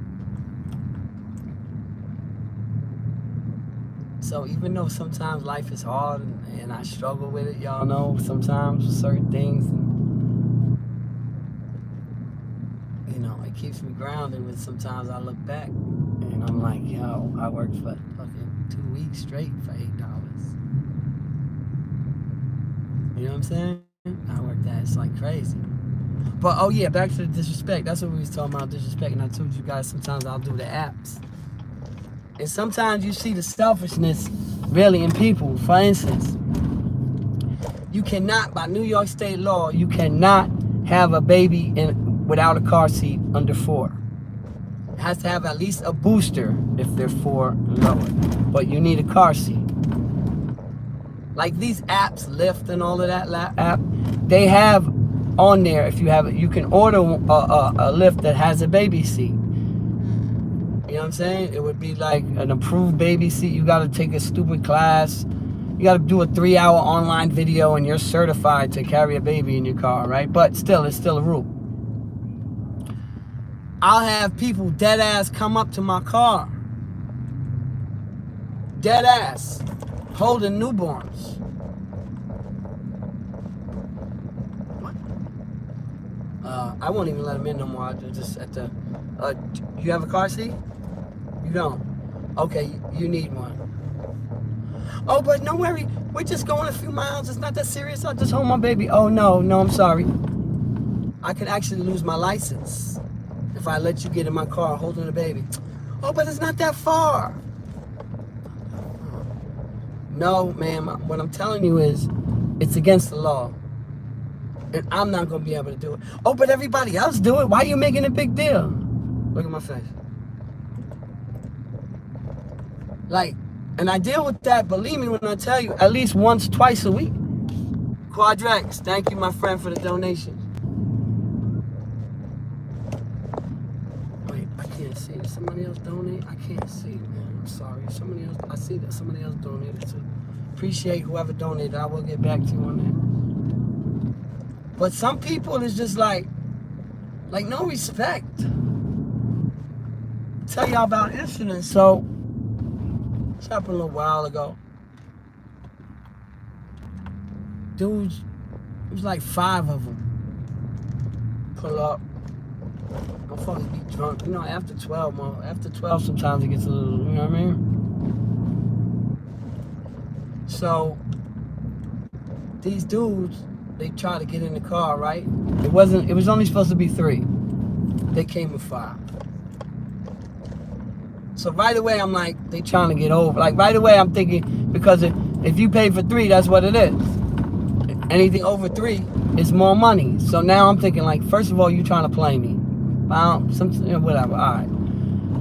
even though sometimes life is hard and I struggle with it, y'all know, sometimes with certain things, and, it keeps me grounded when sometimes I look back and I'm like, yo, I worked for fucking 2 weeks straight for $8. You know what I'm saying? I worked that, it's like crazy. But, oh yeah, back to the disrespect. That's what we was talking about, disrespect. And I told you guys sometimes I'll do the apps. And sometimes you see the selfishness really in people. For instance, you cannot, by New York State law, you cannot have a baby without a car seat under 4. It has to have at least a booster if they're 4 lower. But you need a car seat. Like these apps, Lyft and all of that app, they have on there. If you have it, you can order a lift that has a baby seat. You know what I'm saying? It would be like an approved baby seat. You got to take a stupid class. You got to do a 3-hour online video, and you're certified to carry a baby in your car, right? But still, it's still a rule. I'll have people dead ass come up to my car, dead ass, holding newborns. What? I won't even let them in no more. I just at the. You have a car seat? You don't. Okay, you need one. Oh, but no worry. We're just going a few miles. It's not that serious. I'll just hold my baby. Oh no, I'm sorry. I could actually lose my license if I let you get in my car holding the baby. Oh, but it's not that far. No, ma'am. What I'm telling you is, it's against the law. And I'm not going to be able to do it. Oh, but everybody else do it. Why are you making a big deal? Look at my face. Like, and I deal with that, believe me when I tell you, at least once, twice a week. Quadrex, thank you, my friend, for the donation. Wait, I can't see. Did somebody else donate? I can't see, man. I'm sorry. Somebody else, I see that somebody else donated too. Appreciate whoever donated. I will get back to you on that. But some people is just like no respect. I'll tell y'all about incidents. So, this happened a little while ago. Dudes, it was like 5 of them. Pull up. Motherfuckers be drunk. You know, after 12, sometimes it gets a little, you know what I mean? So, these dudes, they try to get in the car, right? It was only supposed to be 3. They came with 5. So right away, I'm like, they trying to get over. Like right away, I'm thinking, because if you pay for 3, that's what it is. Anything over 3 is more money. So now I'm thinking, like, first of all, you trying to play me. Whatever, all right.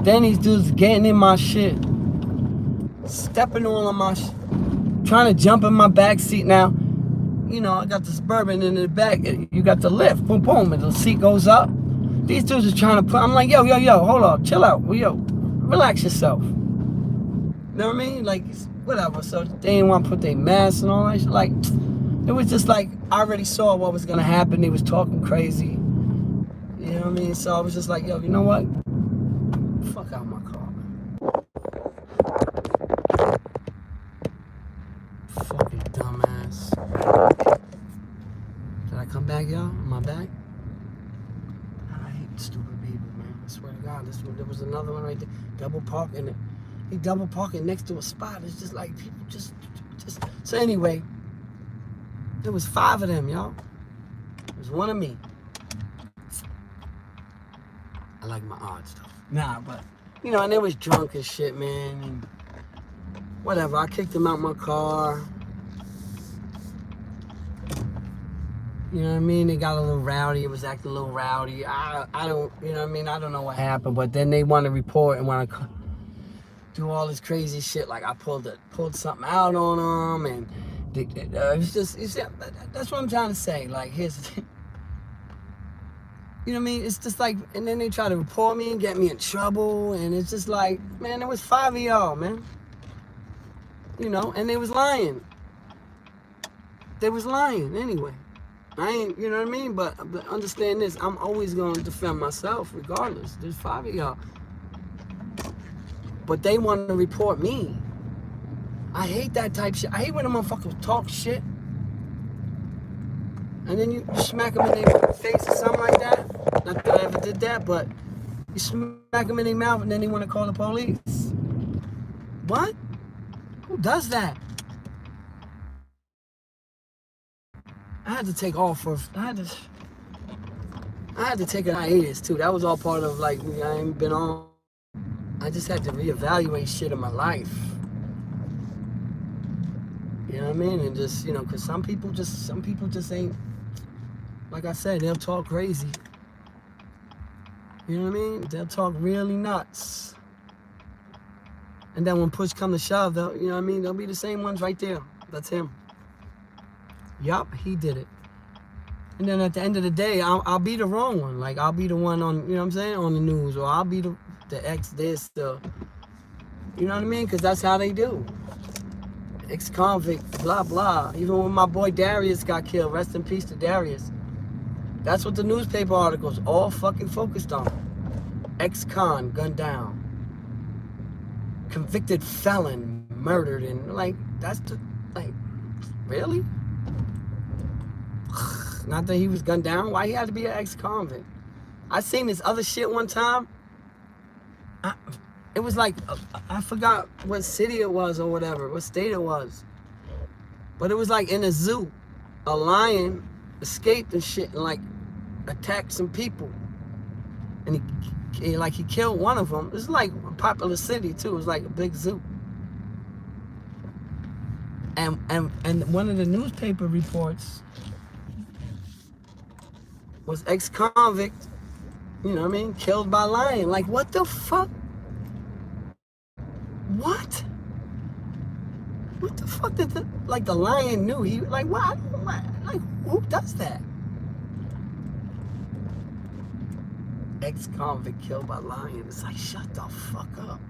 Then these dudes getting in my shit. Stepping on my shit. Trying to jump in my back seat now. You know, I got the Suburban in the back. You got the lift. Boom, boom. And the seat goes up. These dudes are trying to put... I'm like, yo, hold on. Chill out. Yo, relax yourself. You know what I mean? Like, whatever. So they didn't want to put their masks and all that shit. Like, it was just like, I already saw what was going to happen. They was talking crazy. You know what I mean? So I was just like, yo, you know what? Fuck out my car, man. Fucking dumbass. Did I come back, y'all? Am I back? I hate stupid people, man. I swear to God, there was another one right there. Double parking. He double parking next to a spot. It's just like people just. So anyway, there was 5 of them, y'all. There was 1 of me. I like my odd stuff. Nah, but you know, and they was drunk as shit, man. And whatever. I kicked them out my car. You know what I mean? They got a little rowdy. It was acting a little rowdy. I don't, you know what I mean? I don't know what happened, but then they want to report and want to do all this crazy shit. Like I pulled something out on them, and it's just, that's what I'm trying to say. Like, here's the thing. You know what I mean? It's just like, and then they try to report me and get me in trouble, and it's just like, man, there was 5 of y'all, man. You know, and they was lying. They was lying anyway. I ain't, you know what I mean? But understand this, I'm always going to defend myself regardless. There's 5 of y'all. But they want to report me. I hate that type shit. I hate when a motherfucker talk shit. And then you smack them in their face or something like that. Not that I ever did that, but you smack them in their mouth and then they want to call the police. What? Who does that? I had to take off for, I had to take a hiatus too. That was all part of like, I ain't been on. I just had to reevaluate shit in my life. You know what I mean? And just, you know, cause some people just ain't, like I said, they'll talk crazy. You know what I mean? They'll talk really nuts. And then when push come to shove, they'll, you know what I mean? They'll be the same ones right there. That's him. Yup, he did it. And then at the end of the day, I'll be the wrong one. Like, I'll be the one on, you know what I'm saying, on the news. Or I'll be the ex this, you know what I mean? Because that's how they do. Ex-convict, blah, blah. Even when my boy Darius got killed, rest in peace to Darius. That's what the newspaper articles all fucking focused on. Ex-con, gunned down. Convicted felon, murdered. And, like, that's the, like, really? Not that he was gunned down. Why he had to be an ex-convict? I seen this other shit one time. It was like, I forgot what city it was or whatever, what state it was. But it was like in a zoo. A lion escaped and shit and like attacked some people. And he killed one of them. It was like a popular city too. It was like a big zoo. And one of the newspaper reports was ex-convict, you know what I mean, killed by lion. Like, what the fuck? What? What the fuck did the lion knew? He, like, what? Like, who does that? Ex-convict killed by lion. It's like, shut the fuck up.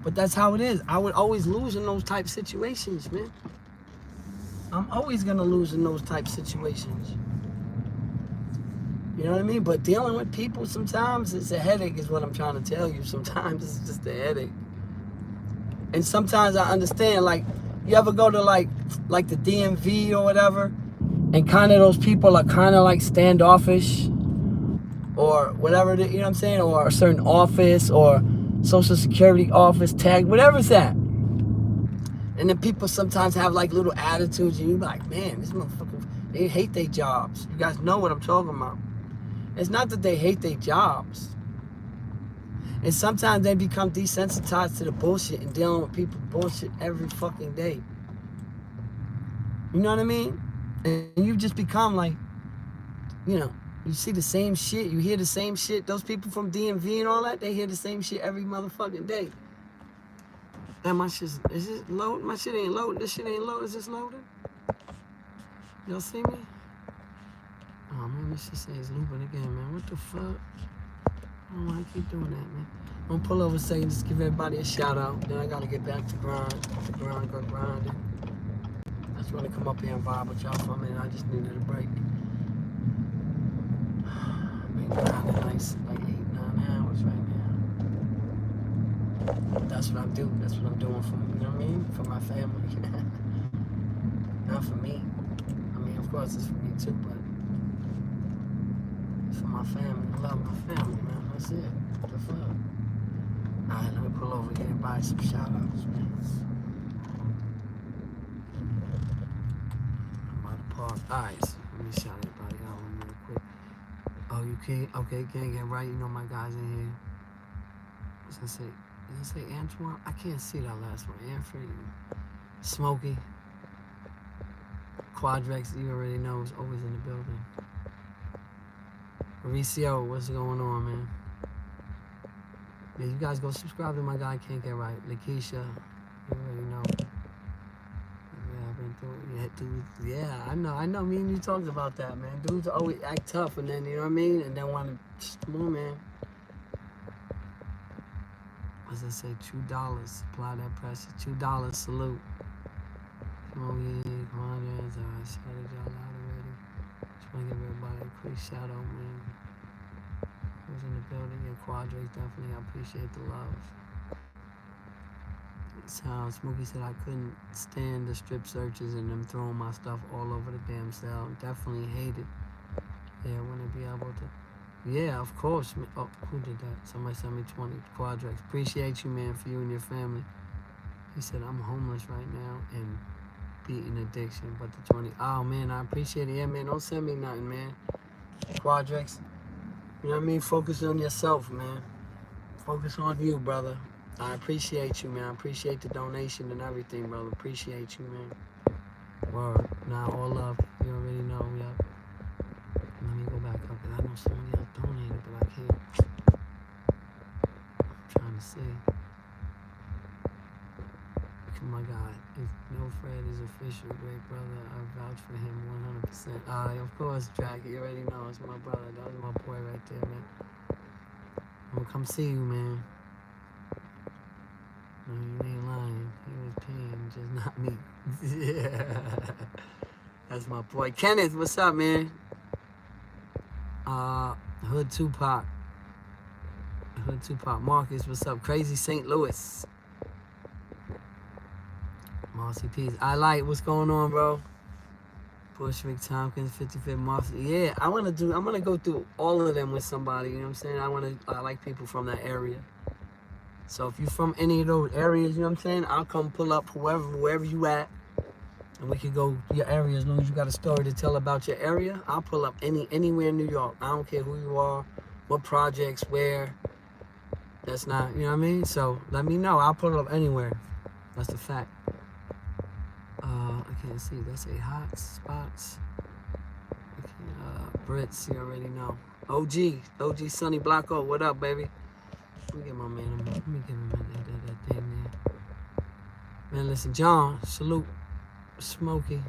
But that's how it is. I would always lose in those type situations, man. I'm always gonna lose in those type situations. You know what I mean? But dealing with people sometimes it's a headache is what I'm trying to tell you. Sometimes it's just a headache. And sometimes I understand, like, you ever go to like the DMV or whatever, and kind of those people are kind of like standoffish or whatever, you know what I'm saying? Or a certain office or social security office tag, whatever it's at. And then people sometimes have like little attitudes and you be like, man, this motherfucker, they hate their jobs. You guys know what I'm talking about. It's not that they hate their jobs. And sometimes they become desensitized to the bullshit and dealing with people bullshit every fucking day. You know what I mean? And you just become like, you know, you see the same shit, you hear the same shit. Those people from DMV and all that, they hear the same shit every motherfucking day. And my shit, is it loading? My shit ain't loading. This shit ain't loading. Is this loading? Y'all see me? Oh man, this shit says looping again, man. What the fuck? I don't know why I keep doing that, man. I'm gonna pull over a second, just give everybody a shout out. Then I gotta get back to grind. Go grinding. I just wanna come up here and vibe with y'all for a minute. I just needed a break. I've been grinding like 8-9 hours right now. That's what I do. That's what I'm doing for, you know what I mean? For my family. Not for me. I mean, of course it's for me too, but it's for my family. I love my family, man. That's it. What the fuck? Alright, let me pull over and get everybody some shout outs, man. I'm about to park. Alright, so let me shout everybody out real quick. Oh, you can't? Okay, can't get right. You know my guys in here. What's that say? Does it say Antoine? I can't see that last one. Anfrey, Smokey, Quadrex, you already know, is always in the building. Mauricio, what's going on, man? Yeah, you guys go subscribe to my guy, Can't Get Right. Lakeisha, you already know. Yeah, I've been through it. Yeah, dude. Yeah, I know. Me and you talked about that, man. Dudes always act tough, and then, you know what I mean? And then want to, just, come on, man. What's it say? $2. Apply that pressure. $2. Salute. Oh, yeah. Come on, man. I shouted y'all out already. Just want to give everybody a quick shout out, man. Who's in the building? Yeah, Quadric, definitely. I appreciate the love. So Smokey said I couldn't stand the strip searches and them throwing my stuff all over the damn cell. Definitely hate it. Yeah, wouldn't be able to. Yeah, of course. Oh, who did that? Somebody sent me 20 Quadrex. Appreciate you, man, for you and your family. He said, I'm homeless right now and beating addiction, but the 20. Oh, man, I appreciate it. Yeah, man, don't send me nothing, man. Quadrex, you know what I mean? Focus on yourself, man. Focus on you, brother. I appreciate you, man. I appreciate the donation and everything, brother. Appreciate you, man. Word. Now, all love. You already know, yeah. Let me go back up, because I know somebody else donated, but I can't. I'm trying to see. Look at my guy God. If no Fred is official, great brother, I vouch for him 100%. Of course, Jack, you already know it's my brother. That was my boy right there, man. I'm gonna come see you, man. No, you ain't lying. He was paying, just not me. Yeah. That's my boy. Kenneth, what's up, man? Hood Tupac. Hood Tupac. Marcus, what's up? Crazy St. Louis. Marcy Peace. I like what's going on, bro. Bushwick Tompkins, 55th Marcy. Yeah, I'm gonna go through all of them with somebody, you know what I'm saying? I like people from that area. So if you're from any of those areas, you know what I'm saying, I'll come pull up wherever you at, and we can go to your area. As long as you got a story to tell about your area, I'll pull up anywhere in New York. I don't care who you are, what projects, where. That's not, you know what I mean? So let me know. I'll pull it up anywhere. That's the fact. I can't see. That's a hot spots. Brits, you already know. OG Sonny Blacko, what up, baby? Let me get my man. Let me give him that thing, man. Man, listen, John, salute, Smokey.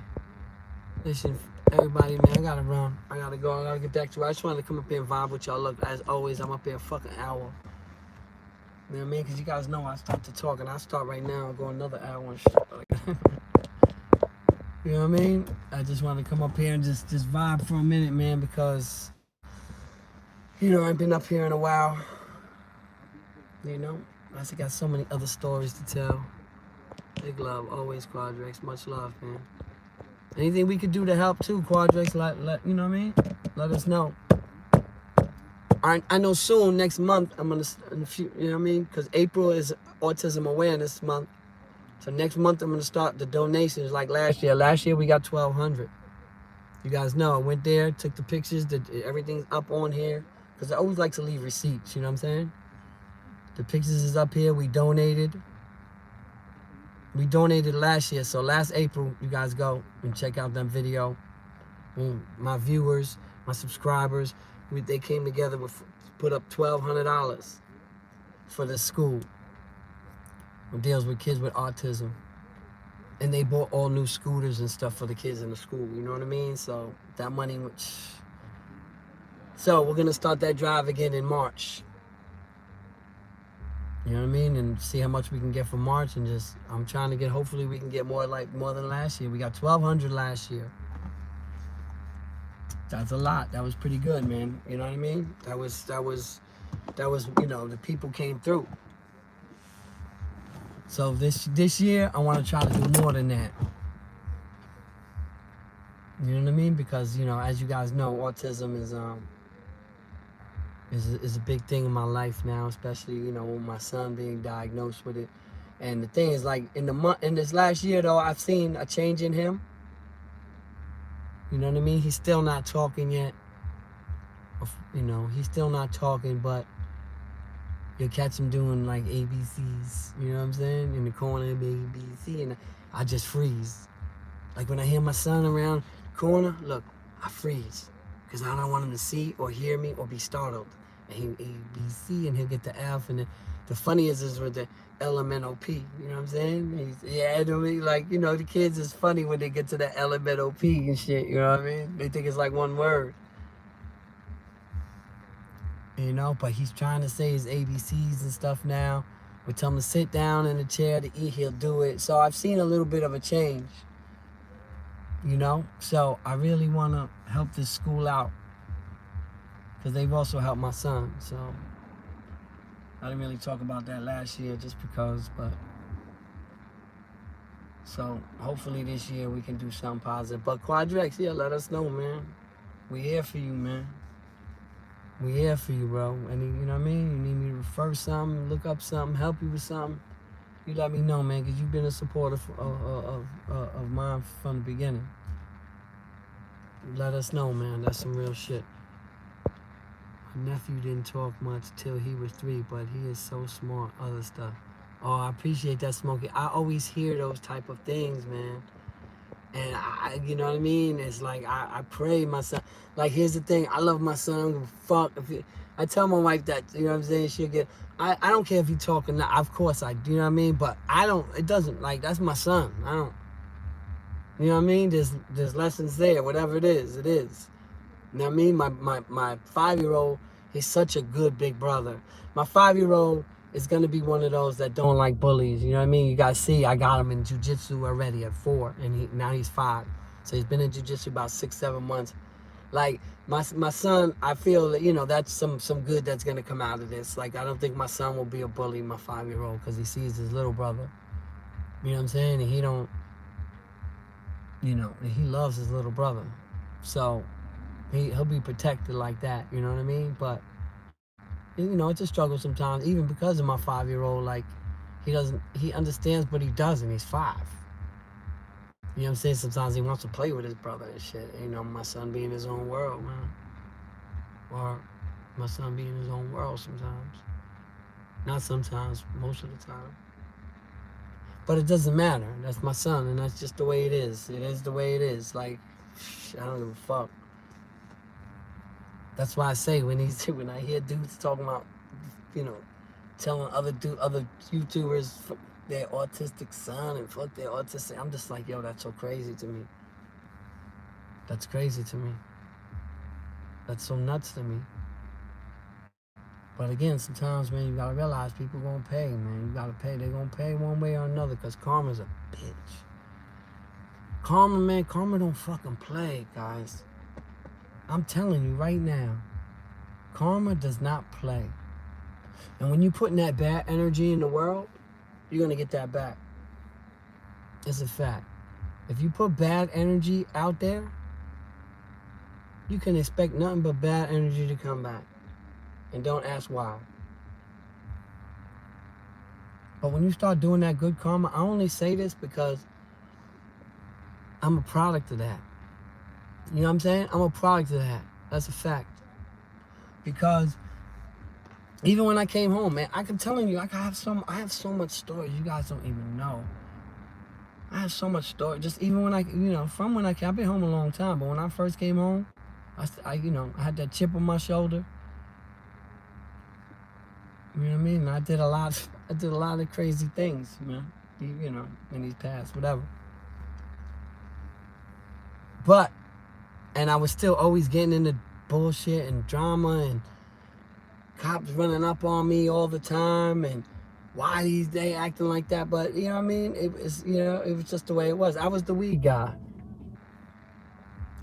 Listen, everybody, man, I gotta run. I gotta go. I gotta get back to it. I just wanted to come up here and vibe with y'all. Look, as always, I'm up here a fucking hour. You know what I mean? Because you guys know I start to talk, and I start right now. I'll go another hour and shit. You know what I mean? I just want to come up here and just vibe for a minute, man, because, you know, I've been up here in a while. You know? I just got so many other stories to tell. Big love, always, Quadrex. Much love, man. Anything we could do to help, too, Quadrex, let you know what I mean? Let us know. I know soon, next month, I'm going to, you know what I mean? Because April is Autism Awareness Month. So next month, I'm going to start the donations like last year. Last year, we got 1,200. You guys know, I went there, took the pictures, everything's up on here. Because I always like to leave receipts, you know what I'm saying? The pictures is up here. We donated. We donated last year. So last April, you guys go and check out that video. My viewers, my subscribers, they came together with put up $1,200 for the school. It deals with kids with autism. And they bought all new scooters and stuff for the kids in the school, you know what I mean? So that money, so we're gonna start that drive again in March. You know what I mean? And see how much we can get for March, and just, I'm trying to get, hopefully we can get more than last year. We got 1,200 last year. That's a lot. That was pretty good, man. You know what I mean? That was, you know, the people came through. So this year, I want to try to do more than that. You know what I mean? Because, you know, as you guys know, autism is a big thing in my life now, especially, you know, with my son being diagnosed with it. And the thing is, like, in this last year, though, I've seen a change in him. You know what I mean? He's still not talking yet. You know, he's still not talking, but you'll catch him doing, like, ABCs, you know what I'm saying? In the corner, ABC, and I just freeze. Like, when I hear my son around the corner, look, I freeze. Because I don't want him to see or hear me or be startled. And he ABC, and he'll get the F, and the funniest is with the LMNOP, you know what I'm saying? Yeah, I mean, like, you know, the kids is funny when they get to the LMNOP and shit, you know what I mean? They think it's like one word. You know, but he's trying to say his ABCs and stuff now. We tell him to sit down in a chair to eat, he'll do it. So I've seen a little bit of a change, you know? So I really want to help this school out, because they've also helped my son. So I didn't really talk about that last year just because, but so hopefully this year we can do something positive. But Quadrex, yeah, let us know, man. We here for you, man. We here for you, bro. And you know what I mean? You need me to refer something, look up something, help you with something, you let me know, man, because you've been a supporter of mine from the beginning. Let us know, man. That's some real shit. My nephew didn't talk much till he was 3, but he is so smart, other stuff. Oh, I appreciate that, Smokey. I always hear those type of things, man. And you know what I mean? It's like I pray my son. Like here's the thing, I love my son. I don't give a fuck if I tell my wife that. You know what I'm saying? She'll get. I don't care if you talking. Now, of course I. You know what I mean? But I don't. It doesn't like that's my son. I don't. You know what I mean? There's lessons there. Whatever it is, it is. You know what I mean? My 5-year-old, he's such a good big brother. My 5-year-old is gonna be one of those that don't like bullies. You know what I mean? You guys see, I got him in jujitsu already at 4, and now he's 5. So he's been in jujitsu about 6, 7 months. Like my son, I feel that that's some good that's gonna come out of this. Like I don't think my son will be a bully, my 5-year-old, because he sees his little brother. You know what I'm saying? And he don't, he loves his little brother. So he'll be protected like that. You know what I mean? But it's a struggle sometimes, even because of my 5-year-old. Like he understands, but he doesn't. He's 5. You know what I'm saying? Sometimes he wants to play with his brother and shit. My son be in his own world, man. Or my son be in his own world sometimes. Not sometimes, most of the time. But it doesn't matter. That's my son, and that's just the way it is. It is the way it is. Like, I don't give a fuck. That's why I say when I hear dudes talking about, you know, telling other YouTubers fuck their autistic son and fuck their autistic, I'm just like, yo, that's so crazy to me. That's crazy to me. That's so nuts to me. But again, sometimes, man, you gotta realize people gonna pay, man. You gotta pay. They gonna pay one way or another, because karma's a bitch. Karma, man, karma don't fucking play, guys. I'm telling you right now, karma does not play. And when you putting that bad energy in the world, you're gonna get that back. It's a fact. If you put bad energy out there, you can expect nothing but bad energy to come back. And don't ask why. But when you start doing that good karma, I only say this because I'm a product of that. You know what I'm saying? I'm a product of that. That's a fact. Because even when I came home, man, I'm telling you, I have so much stories you guys don't even know. I have so much story. Just even when from when I've been home a long time, but when I first came home, I had that chip on my shoulder. You know what I mean? I did a lot of crazy things, man. In these past, whatever. But, and I was still always getting into bullshit and drama and cops running up on me all the time and why they acting like that. But you know what I mean? It was just the way it was. I was the weed guy.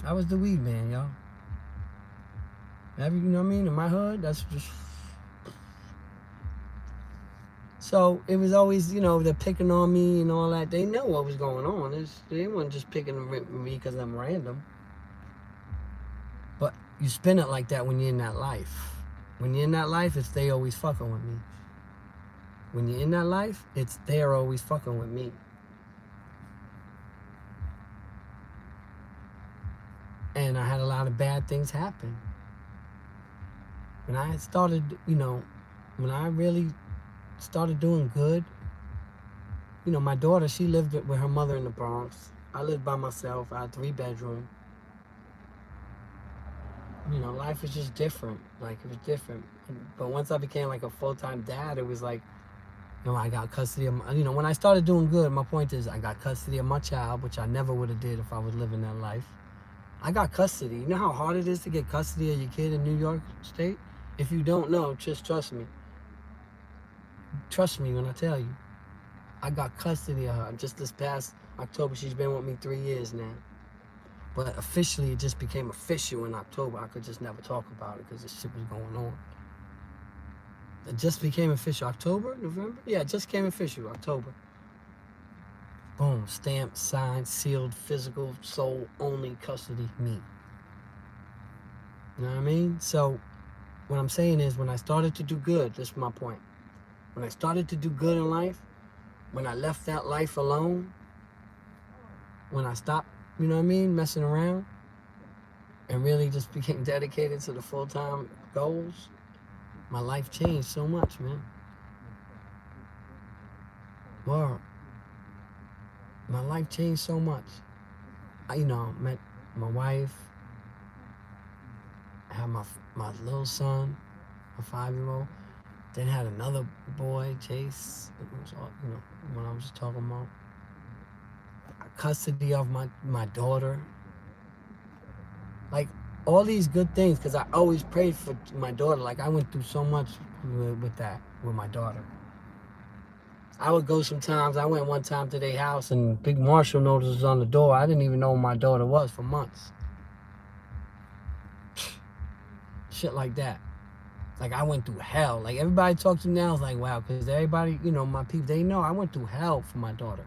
I was the weed man, y'all. You know what I mean? In my hood, that's just. So it was always, they're picking on me and all that. They know what was going on. They weren't just picking on me because I'm random. But you spin it like that when you're in that life. When you're in that life, it's they always fucking with me. When you're in that life, it's they're always fucking with me. And I had a lot of bad things happen. When I started, when I really started doing good, my daughter, she lived with her mother in the Bronx. I lived by myself. I had 3 bedrooms. Life was just different. Like, it was different. But once I became like a full-time dad, it was like, I got custody of my, when I started doing good, my point is I got custody of my child, which I never would have did if I was living that life. I got custody. You know how hard it is to get custody of your kid in New York State? If you don't know, just trust me. Trust me when I tell you. I got custody of her. Just this past October, she's been with me 3 years now. But officially, it just became official in October. I could just never talk about it because this shit was going on. It just became official. October? November? Yeah, it just became official. October. Boom. Stamped, signed, sealed, physical, sole, only custody, me. You know what I mean? So, what I'm saying is, when I started to do good, this is my point. When I started to do good in life, when I left that life alone, when I stopped, messing around, and really just became dedicated to the full-time goals, my life changed so much, man. Wow. My life changed so much. met my wife, had my little son, a 5-year-old. Then had another boy, Chase. It was all, what I was just talking about. Custody of my daughter. Like all these good things, because I always prayed for my daughter. Like I went through so much with that, with my daughter. I would go sometimes. I went one time to their house and big Marshall notice was on the door. I didn't even know who my daughter was for months. Shit like that. Like I went through hell. Like everybody talks to me now is like, wow, because everybody, my people, they know I went through hell for my daughter.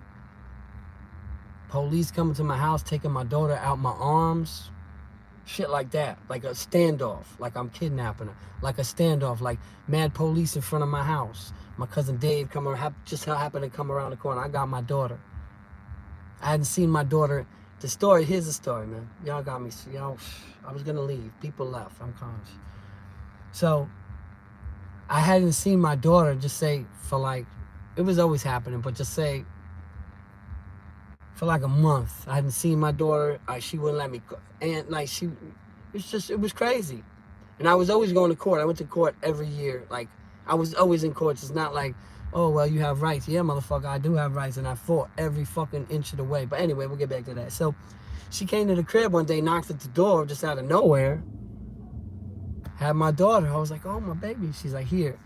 Police coming to my house, taking my daughter out my arms. Shit like that. Like a standoff. Like I'm kidnapping her. Like a standoff. Like mad police in front of my house. My cousin Dave just happened to come around the corner. I got my daughter. I hadn't seen my daughter. Here's the story, man. Y'all got me. I was going to leave. People left. I'm conscious. So, I hadn't seen my daughter, just say, it was always happening, but just say, for like a month. I hadn't seen my daughter. She wouldn't let me go. And it was crazy. And I was always going to court. I went to court every year. Like, I was always in court. It's not like, oh, well, you have rights. Yeah, motherfucker, I do have rights. And I fought every fucking inch of the way. But anyway, we'll get back to that. So, she came to the crib one day, knocked at the door just out of nowhere. Had my daughter. I was like, oh, my baby. She's like, here.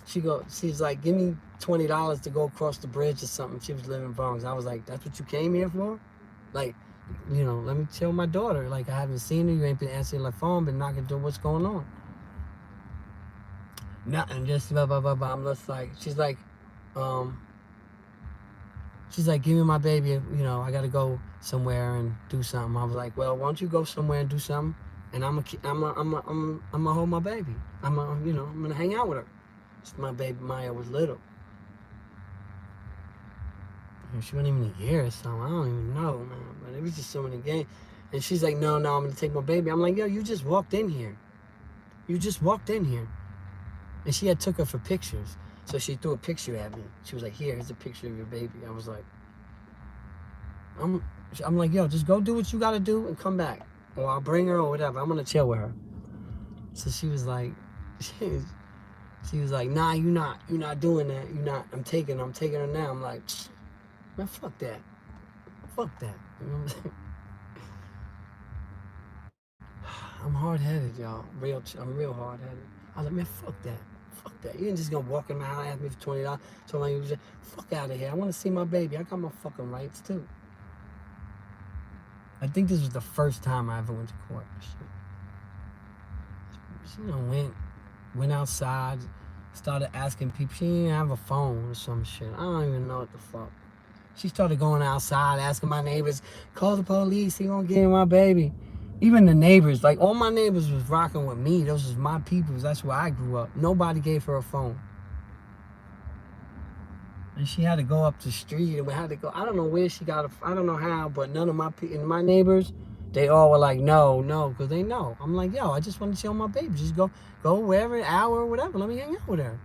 She's like, give me $20 to go across the bridge or something. She was living in Bronx. I was like, that's what you came here for? Like, let me tell my daughter. Like, I haven't seen her. You ain't been answering the phone, been knocking through. What's going on? Nothing. Just blah, blah, blah, blah. I'm just like, she's like, give me my baby. I got to go somewhere and do something. I was like, well, why don't you go somewhere and do something? And I'm gonna hold my baby. I'm gonna hang out with her. My baby Maya was little. She wasn't even a year or something. I don't even know, man. But it was just so many games. And she's like, no, I'm going to take my baby. I'm like, yo, you just walked in here. You just walked in here. And she had took her for pictures. So she threw a picture at me. She was like, here's a picture of your baby. I was like, I'm like, yo, just go do what you got to do and come back. Or I'll bring her or whatever. I'm going to chill with her. So she was like, she was like, nah, you're not doing that. You're not. I'm taking her now. I'm like, man, fuck that. Fuck that. You know what I'm saying? I'm hard-headed, y'all. I'm real hard-headed. I was like, man, fuck that. Fuck that. You ain't just gonna walk in my house and ask me for $20. So I'm like, fuck out of here. I want to see my baby. I got my fucking rights, too. I think this was the first time I ever went to court. She went outside, started asking people. She didn't have a phone or some shit. I don't even know what the fuck. She started going outside, asking my neighbors, call the police, he won't get my baby. Even the neighbors, like all my neighbors was rocking with me. Those was my peoples. That's where I grew up. Nobody gave her a phone. And she had to go up the street and we had to go. I don't know where she got I don't know how, but none of my neighbors, they all were like, no, because they know. I'm like, yo, I just want to chill my baby. Just go wherever, an hour or whatever. Let me hang out with her.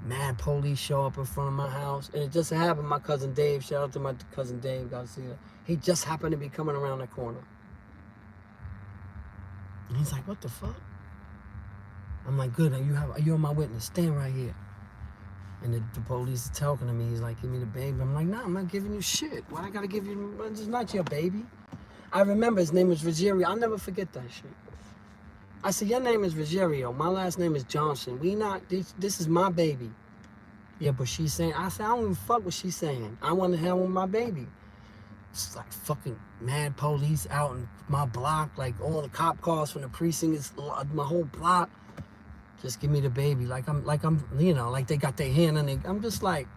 Mad police show up in front of my house. And it just happened, my cousin Dave, shout out to my cousin Dave, got to see it. He just happened to be coming around the corner. And he's like, what the fuck? I'm like, good, you're my witness. Stand right here. And the police is talking to me. He's like, give me the baby. I'm like, nah, I'm not giving you shit. Why I gotta give you, this is not your baby. I remember his name was Rogerio. I'll never forget that shit. I said, your name is Rogerio. My last name is Johnson. This is my baby. Yeah, but she's saying, I said, I don't even fuck what she's saying. I want to have with my baby. It's like fucking mad police out in my block, like all the cop cars from the precinct, is my whole block. Just give me the baby. Like I'm, like they got their hand on it. I'm just like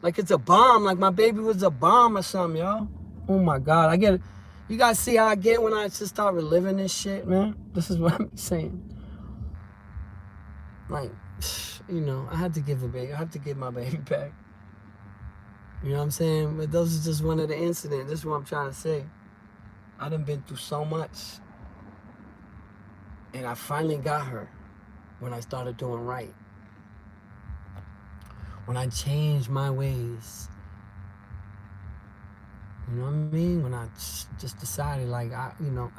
it's a bomb. Like my baby was a bomb or something, y'all. Oh my God. I get it. You guys see how I get when I just start reliving this shit, man? This is what I'm saying. Like, I had to give a baby. I had to give my baby back. You know what I'm saying? But those are just one of the incidents. This is what I'm trying to say. I done been through so much. And I finally got her when I started doing right. When I changed my ways. You know what I mean? When I just decided, like, I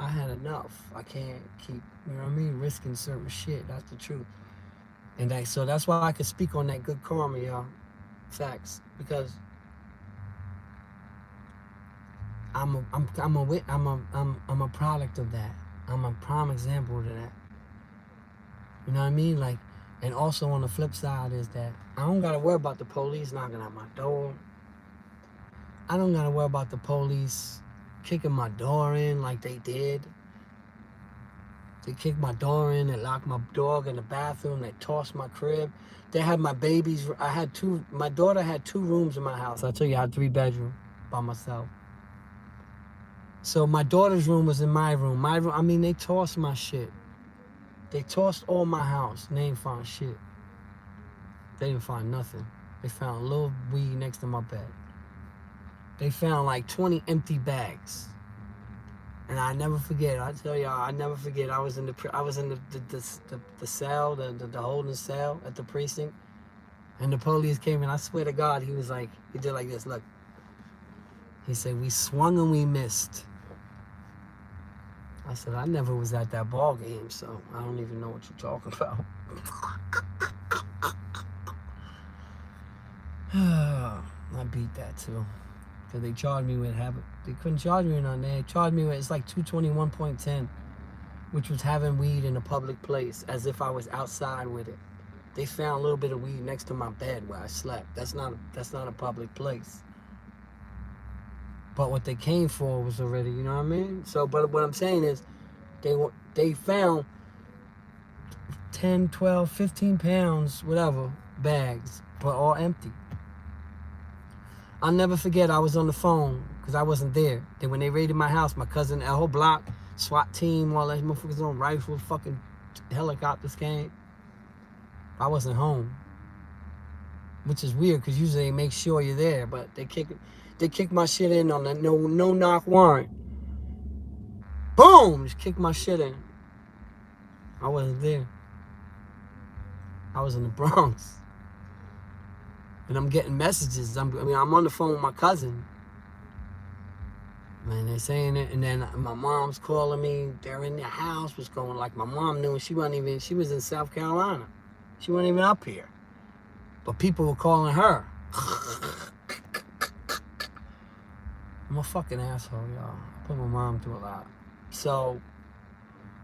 had enough. I can't keep, you know what I mean, risking certain shit. That's the truth. And so that's why I could speak on that good karma, y'all. Facts. Because I'm a product of that. I'm a prime example of that. You know what I mean? Like, and also on the flip side is that I don't gotta worry about the police knocking at my door. I don't gotta worry about the police kicking my door in like they did. They kicked my door in, they locked my dog in the bathroom, they tossed my crib. They had my babies. My daughter had 2 rooms in my house. I tell you, I had 3 bedrooms by myself. So my daughter's room was in my room. I mean, they tossed my shit. They tossed all my house and they didn't find shit. They didn't find nothing. They found a little weed next to my bed. They found like 20 empty bags. And I never forget. I tell y'all, I never forget. I was in the cell, the holding cell at the precinct, and the police came in. I swear to God, he did like this. Look, he said, "We swung and we missed." I said, "I never was at that ball game, so I don't even know what you're talking about." I beat that too. Because they charged me with they couldn't charge me with nothing. They charged me with, it's like 221.10, which was having weed in a public place, as if I was outside with it. They found a little bit of weed next to my bed where I slept. That's not a public place. But what they came for was already, you know what I mean? So, but what I'm saying is, they found 10, 12, 15 pounds, whatever, bags, but all empty. I'll never forget, I was on the phone because I wasn't there. Then when they raided my house, my cousin, a whole block, SWAT team, all that motherfuckers on rifles, fucking helicopters came. I wasn't home, which is weird because usually they make sure you're there, but they kicked my shit in on a no knock warrant. Boom! Just kicked my shit in. I wasn't there. I was in the Bronx. And I'm getting messages. I'm on the phone with my cousin. Man, they're saying it, and then my mom's calling me. They're in the house. What's going? Like my mom knew. She was in South Carolina. She wasn't even up here. But people were calling her. I'm a fucking asshole, y'all. I put my mom through a lot. So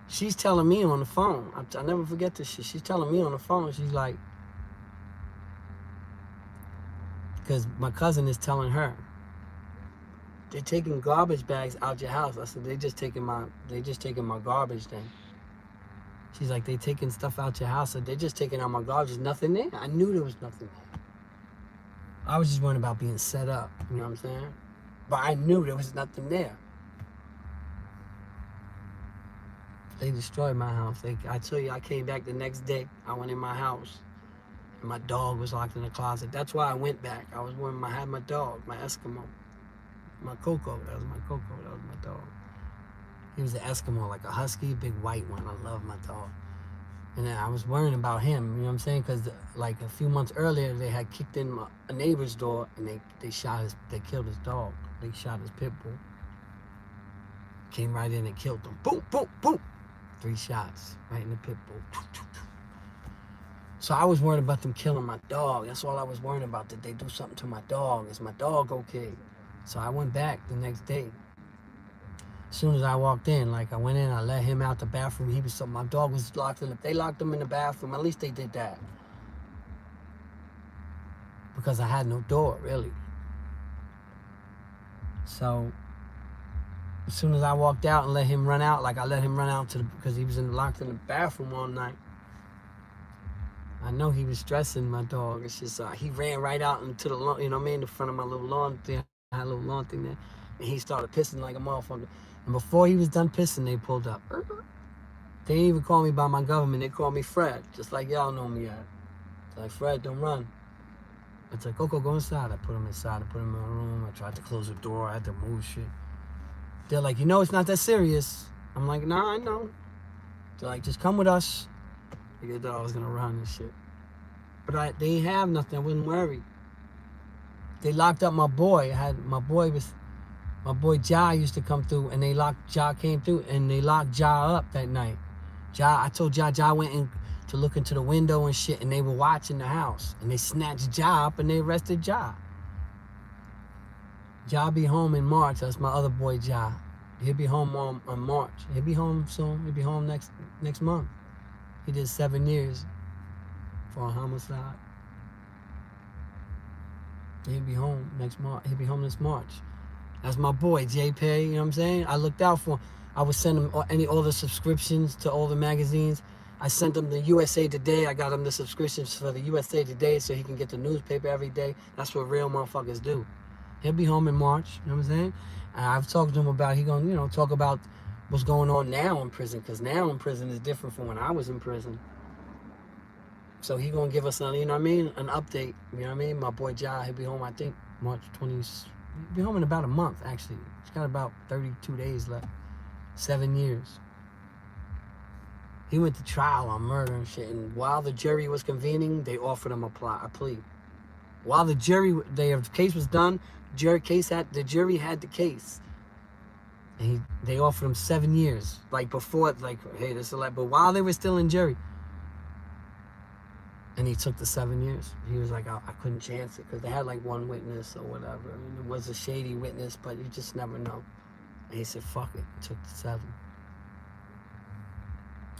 she's telling me on the phone. I never forget this shit. She's telling me on the phone. She's like, because my cousin is telling her, they're taking garbage bags out your house. I said, they just taking my garbage then. She's like, they taking stuff out your house. I said, they're just taking out my garbage. There's nothing there. I knew there was nothing there. I was just worried about being set up. You know what I'm saying? But I knew there was nothing there. They destroyed my house. I tell you, I came back the next day. I went in my house. And my dog was locked in the closet. That's why I went back. I had my dog, my Eskimo. My Coco. That was my Coco. That was my dog. He was an Eskimo, like a husky, big white one. I love my dog. And then I was worrying about him, you know what I'm saying? Because like a few months earlier, they had kicked in a neighbor's door and they killed his dog. They shot his pit bull. Came right in and killed him. Boom, boom, boom. 3 shots right in the pit bull. So I was worried about them killing my dog. That's all I was worried about. Did they do something to my dog? Is my dog okay? So I went back the next day. As soon as I walked in, like I went in, I let him out the bathroom. My dog was locked in. They locked him in the bathroom. At least they did that. Because I had no door, really. So as soon as I walked out and let him run out, like I let him run out because he was locked in the bathroom all night. I know he was stressing my dog. It's just he ran right out into the lawn, you know what I mean, in front of my little lawn thing. I had a little lawn thing there, and he started pissing like a motherfucker. And before he was done pissing, they pulled up. They didn't even call me by my government. They called me Fred, just like y'all know me at. They're like, Fred, don't run. It's like, Coco, go inside. I put him inside. I put him in my room. I tried to close the door. I had to move shit. They're like, it's not that serious. I'm like, nah, I know. They're like, just come with us. They thought I was gonna run and shit. But they didn't have nothing. I wasn't worried. They locked up my boy. My boy Ja used to come through, and Ja came through, and they locked Ja up that night. I told Ja went in to look into the window and shit, and they were watching the house, and they snatched Ja up and they arrested Ja. Ja be home in March. That's my other boy Ja. He'll be home on March. He'll be home soon. He'll be home next month. He did 7 years for a homicide. He'll be home next March. He'll be home this March. That's my boy, JP, you know what I'm saying? I looked out for him. I would send him all the subscriptions to all the magazines. I sent him the USA Today. I got him the subscriptions for the USA Today so he can get the newspaper every day. That's what real motherfuckers do. He'll be home in March, you know what I'm saying? And I've talked to him about, he gonna, talk about what's going on now in prison, because now in prison is different from when I was in prison. So he gonna give us, an update, you know what I mean? My boy Ja, he'll be home, I think, March 20th. He'll be home in about a month, actually. He's got about 32 days left. 7 years. He went to trial on murder and shit, and while the jury was convening, they offered him a plea. While the case was done, the jury had the case. And they offered him 7 years. Like before, hey, this is but while they were still in jury. And he took the 7 years. He was like, I couldn't chance it, because they had like one witness or whatever. And it was a shady witness, but you just never know. And he said, fuck it, took the 7.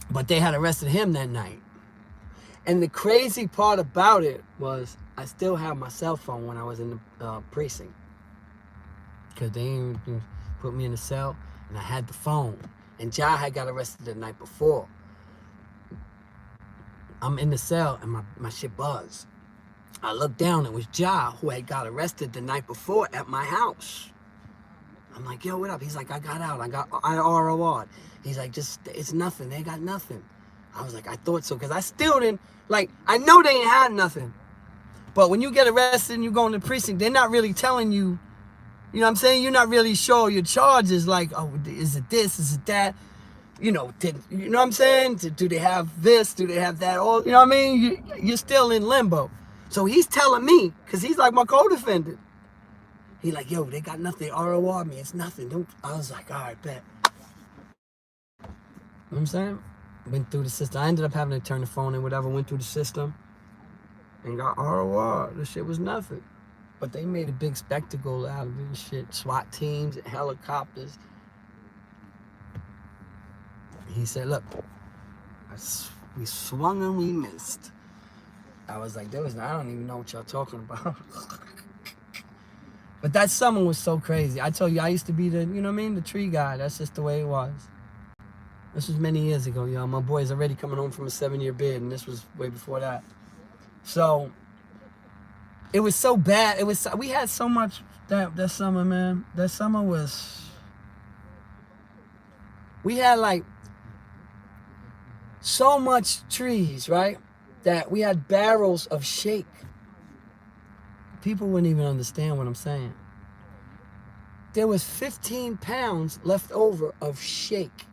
But they had arrested him that night. And the crazy part about it was I still had my cell phone when I was in the precinct. Because they put me in the cell, and I had the phone. And Ja had got arrested the night before. I'm in the cell, and my shit buzzed. I looked down, it was Ja who had got arrested the night before at my house. I'm like, yo, what up? He's like, I got out. I ROR'd. He's like, it's nothing. They got nothing. I was like, I thought so, because I still didn't, I know they ain't had nothing. But when you get arrested and you go in the precinct, they're not really telling you, you know what I'm saying? You're not really sure your charges, oh, is it this, is it that? You know what I'm saying? Do they have this? Do they have that? All, you know what I mean? You're still in limbo. So he's telling me, because he's like my co-defendant. He like, yo, they got nothing. They ROR me. It's nothing. I was like, all right, bet. You know what I'm saying? Went through the system. I ended up having to turn the phone in, whatever. Went through the system and got ROR. The shit was nothing. But they made a big spectacle out of it and shit. SWAT teams, helicopters. He said, look, we swung and we missed. I was like, I don't even know what y'all talking about. But that summer was so crazy. I told you, I used to be the tree guy. That's just the way it was. This was many years ago, y'all. My boy's already coming home from a 7-year bid, and this was way before that. So, it was so bad. We had so much that summer, man. That summer was... We had, so much trees, right? That we had barrels of shake. People wouldn't even understand what I'm saying. There was 15 pounds left over of shake.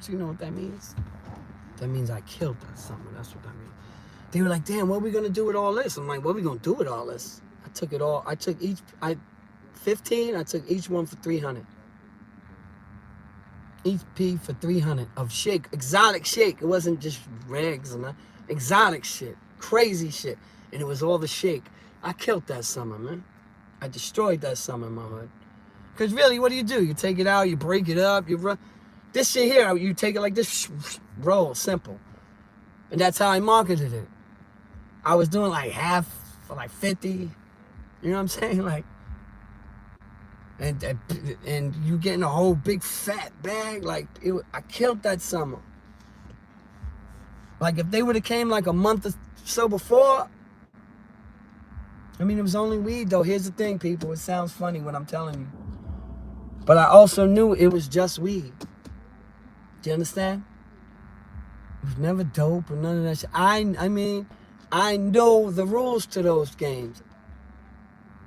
Do you know what that means? That means I killed that summer. That's what that means. They were like, damn, what are we going to do with all this? I'm like, what are we going to do with all this? I took it all. I took 15, I took each one for 300. Each P for 300 of shake, exotic shake. It wasn't just rags and exotic shit, crazy shit. And it was all the shake. I killed that summer, man. I destroyed that summer in my hood. Because really, what do? You take it out, you break it up, you run. This shit here, you take it like this, roll, simple. And that's how I marketed it. I was doing half for 50. You know what I'm saying? And you getting a whole big fat bag. I killed that summer. If they would have came a month or so before, it was only weed though. Here's the thing, people. It sounds funny what I'm telling you. But I also knew it was just weed. Do you understand? It was never dope or none of that shit. I know the rules to those games.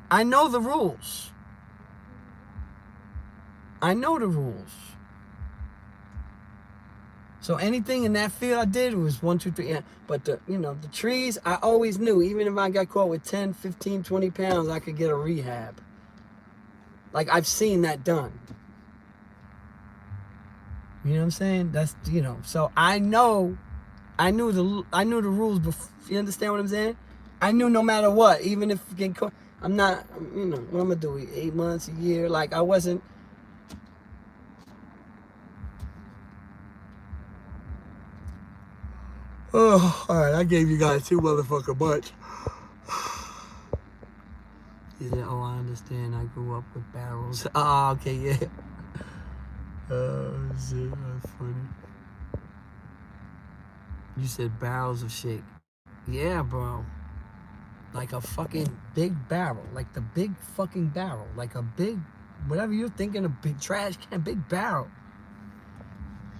I know the rules. I know the rules. So anything in that field I did was 1, 2, 3. Yeah. But the trees, I always knew, even if I got caught with 10, 15, 20 pounds, I could get a rehab. Like, I've seen that done. You know what I'm saying? That's, you know, so I knew the rules before. You understand what I'm saying? I knew no matter what, even if you get caught, I'm not, you know, what I'm gonna do, 8 months, a year, like, I wasn't. Oh, all right, I gave you guys too motherfucking much. He said, oh, I understand, I grew up with barrels. Oh, okay, yeah. Oh, shit, that's funny. You said barrels of shit. Yeah, bro. Like a fucking big barrel. Like the big fucking barrel. Like a big, whatever you're thinking, a big trash can, big barrel.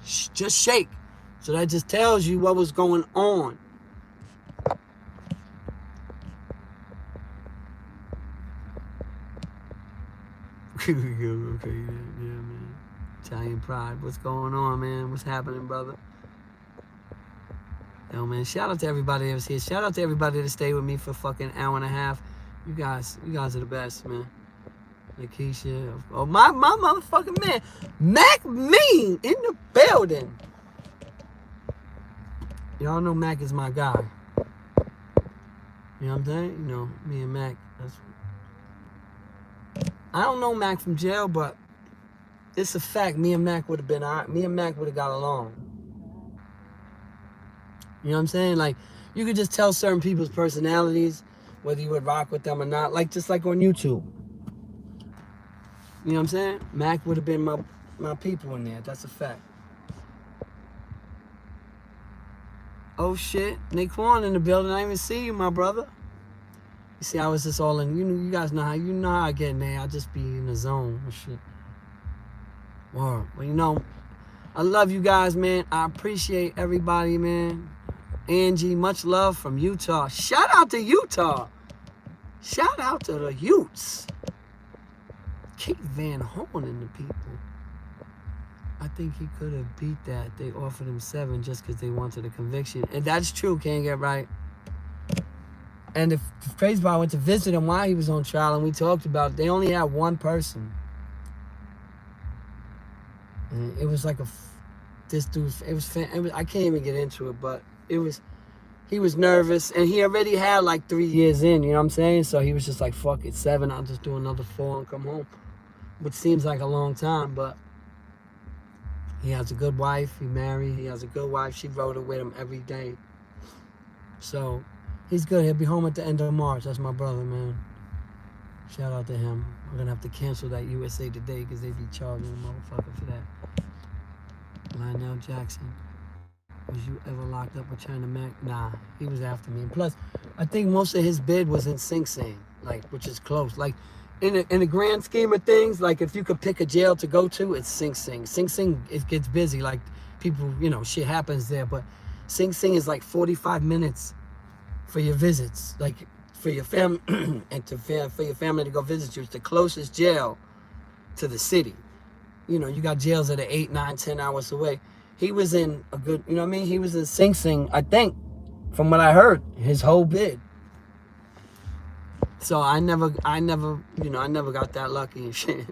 Just shake. So that just tells you what was going on. Okay, yeah, man. Italian pride. What's going on, man? What's happening, brother? Yo, man, shout out to everybody that was here. Shout out to everybody that stayed with me for fucking hour and a half. You guys are the best, man. Lakeisha. Oh, my motherfucking man. Mac Mean in the building. Y'all know Mac is my guy. You know what I'm saying? You know, me and Mac. I don't know Mac from jail, but it's a fact. Me and Mac would have been alright. Me and Mac would have got along. You know what I'm saying? Like, you could just tell certain people's personalities, whether you would rock with them or not. Like, just like on YouTube. You know what I'm saying? Mac would have been my people in there. That's a fact. Oh, shit. Naquan in the building. I didn't even see you, my brother. You see, I was just all in. You guys know how I get in there. I just be in the zone and shit. Well, you know, I love you guys, man. I appreciate everybody, man. Angie, much love from Utah. Shout out to Utah. Shout out to the Utes. Keith Van Horn and the people. I think he could have beat that. They offered him 7 just because they wanted a conviction. And that's true, can't get right. And the crazy part, I went to visit him while he was on trial, and we talked about it. They only had one person. And it was like this dude, it was I can't even get into it, but he was nervous, and he already had like 3 years in, you know what I'm saying? So he was just like, fuck it, 7, I'll just do another 4 and come home. Which seems like a long time, but he has a good wife, he married, he has a good wife, she rode it with him every day. So he's good, he'll be home at the end of March. That's my brother, man. Shout out to him. We're gonna have to cancel that USA Today because they be charging a motherfucker for that. Lionel Jackson. Was you ever locked up with China Mac? Nah, he was after me. And plus, I think most of his bid was in Sing Sing, like, which is close. Like, in the grand scheme of things, like, if you could pick a jail to go to, it's Sing Sing. Sing Sing, it gets busy. Like, people, you know, shit happens there. But Sing Sing is like 45 minutes for your visits. Like, for your family, and for your family to go visit you. It's the closest jail to the city. You know, you got jails that are 8, 9, 10 hours away. He was in a good, you know what I mean? He was in Sing Sing, I think, from what I heard, his whole bid. So I never got that lucky and shit.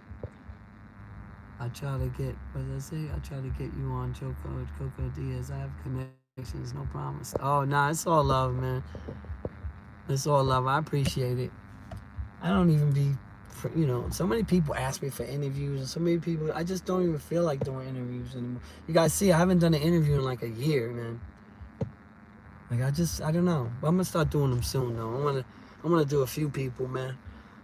I try to get, what did I say? I try to get you on Coco Diaz. I have connections, no promise. Oh, nah, it's all love, man. It's all love. I appreciate it. I don't even be, you know, so many people ask me for interviews, and so many people, I just don't even feel like doing interviews anymore. You guys see, I haven't done an interview in like a year, man. Like, I don't know. But I'm gonna start doing them soon, though. I'm gonna do a few people, man.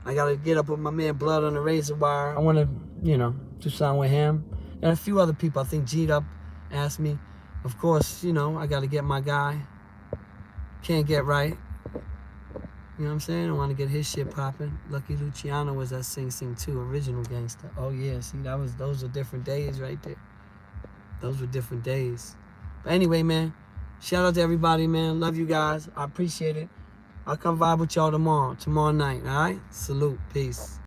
I gotta get up with my man Blood on the Razor Wire. I wanna, you know, do something with him. And a few other people. I think G'd Up asked me. Of course, you know, I gotta get my guy. Can't get right. You know what I'm saying? I want to get his shit popping. Lucky Luciano was at Sing Sing 2, original gangster. Oh yeah, see, those were different days right there. Those were different days. But anyway, man, shout out to everybody, man. Love you guys. I appreciate it. I'll come vibe with y'all tomorrow night, all right? Salute. Peace.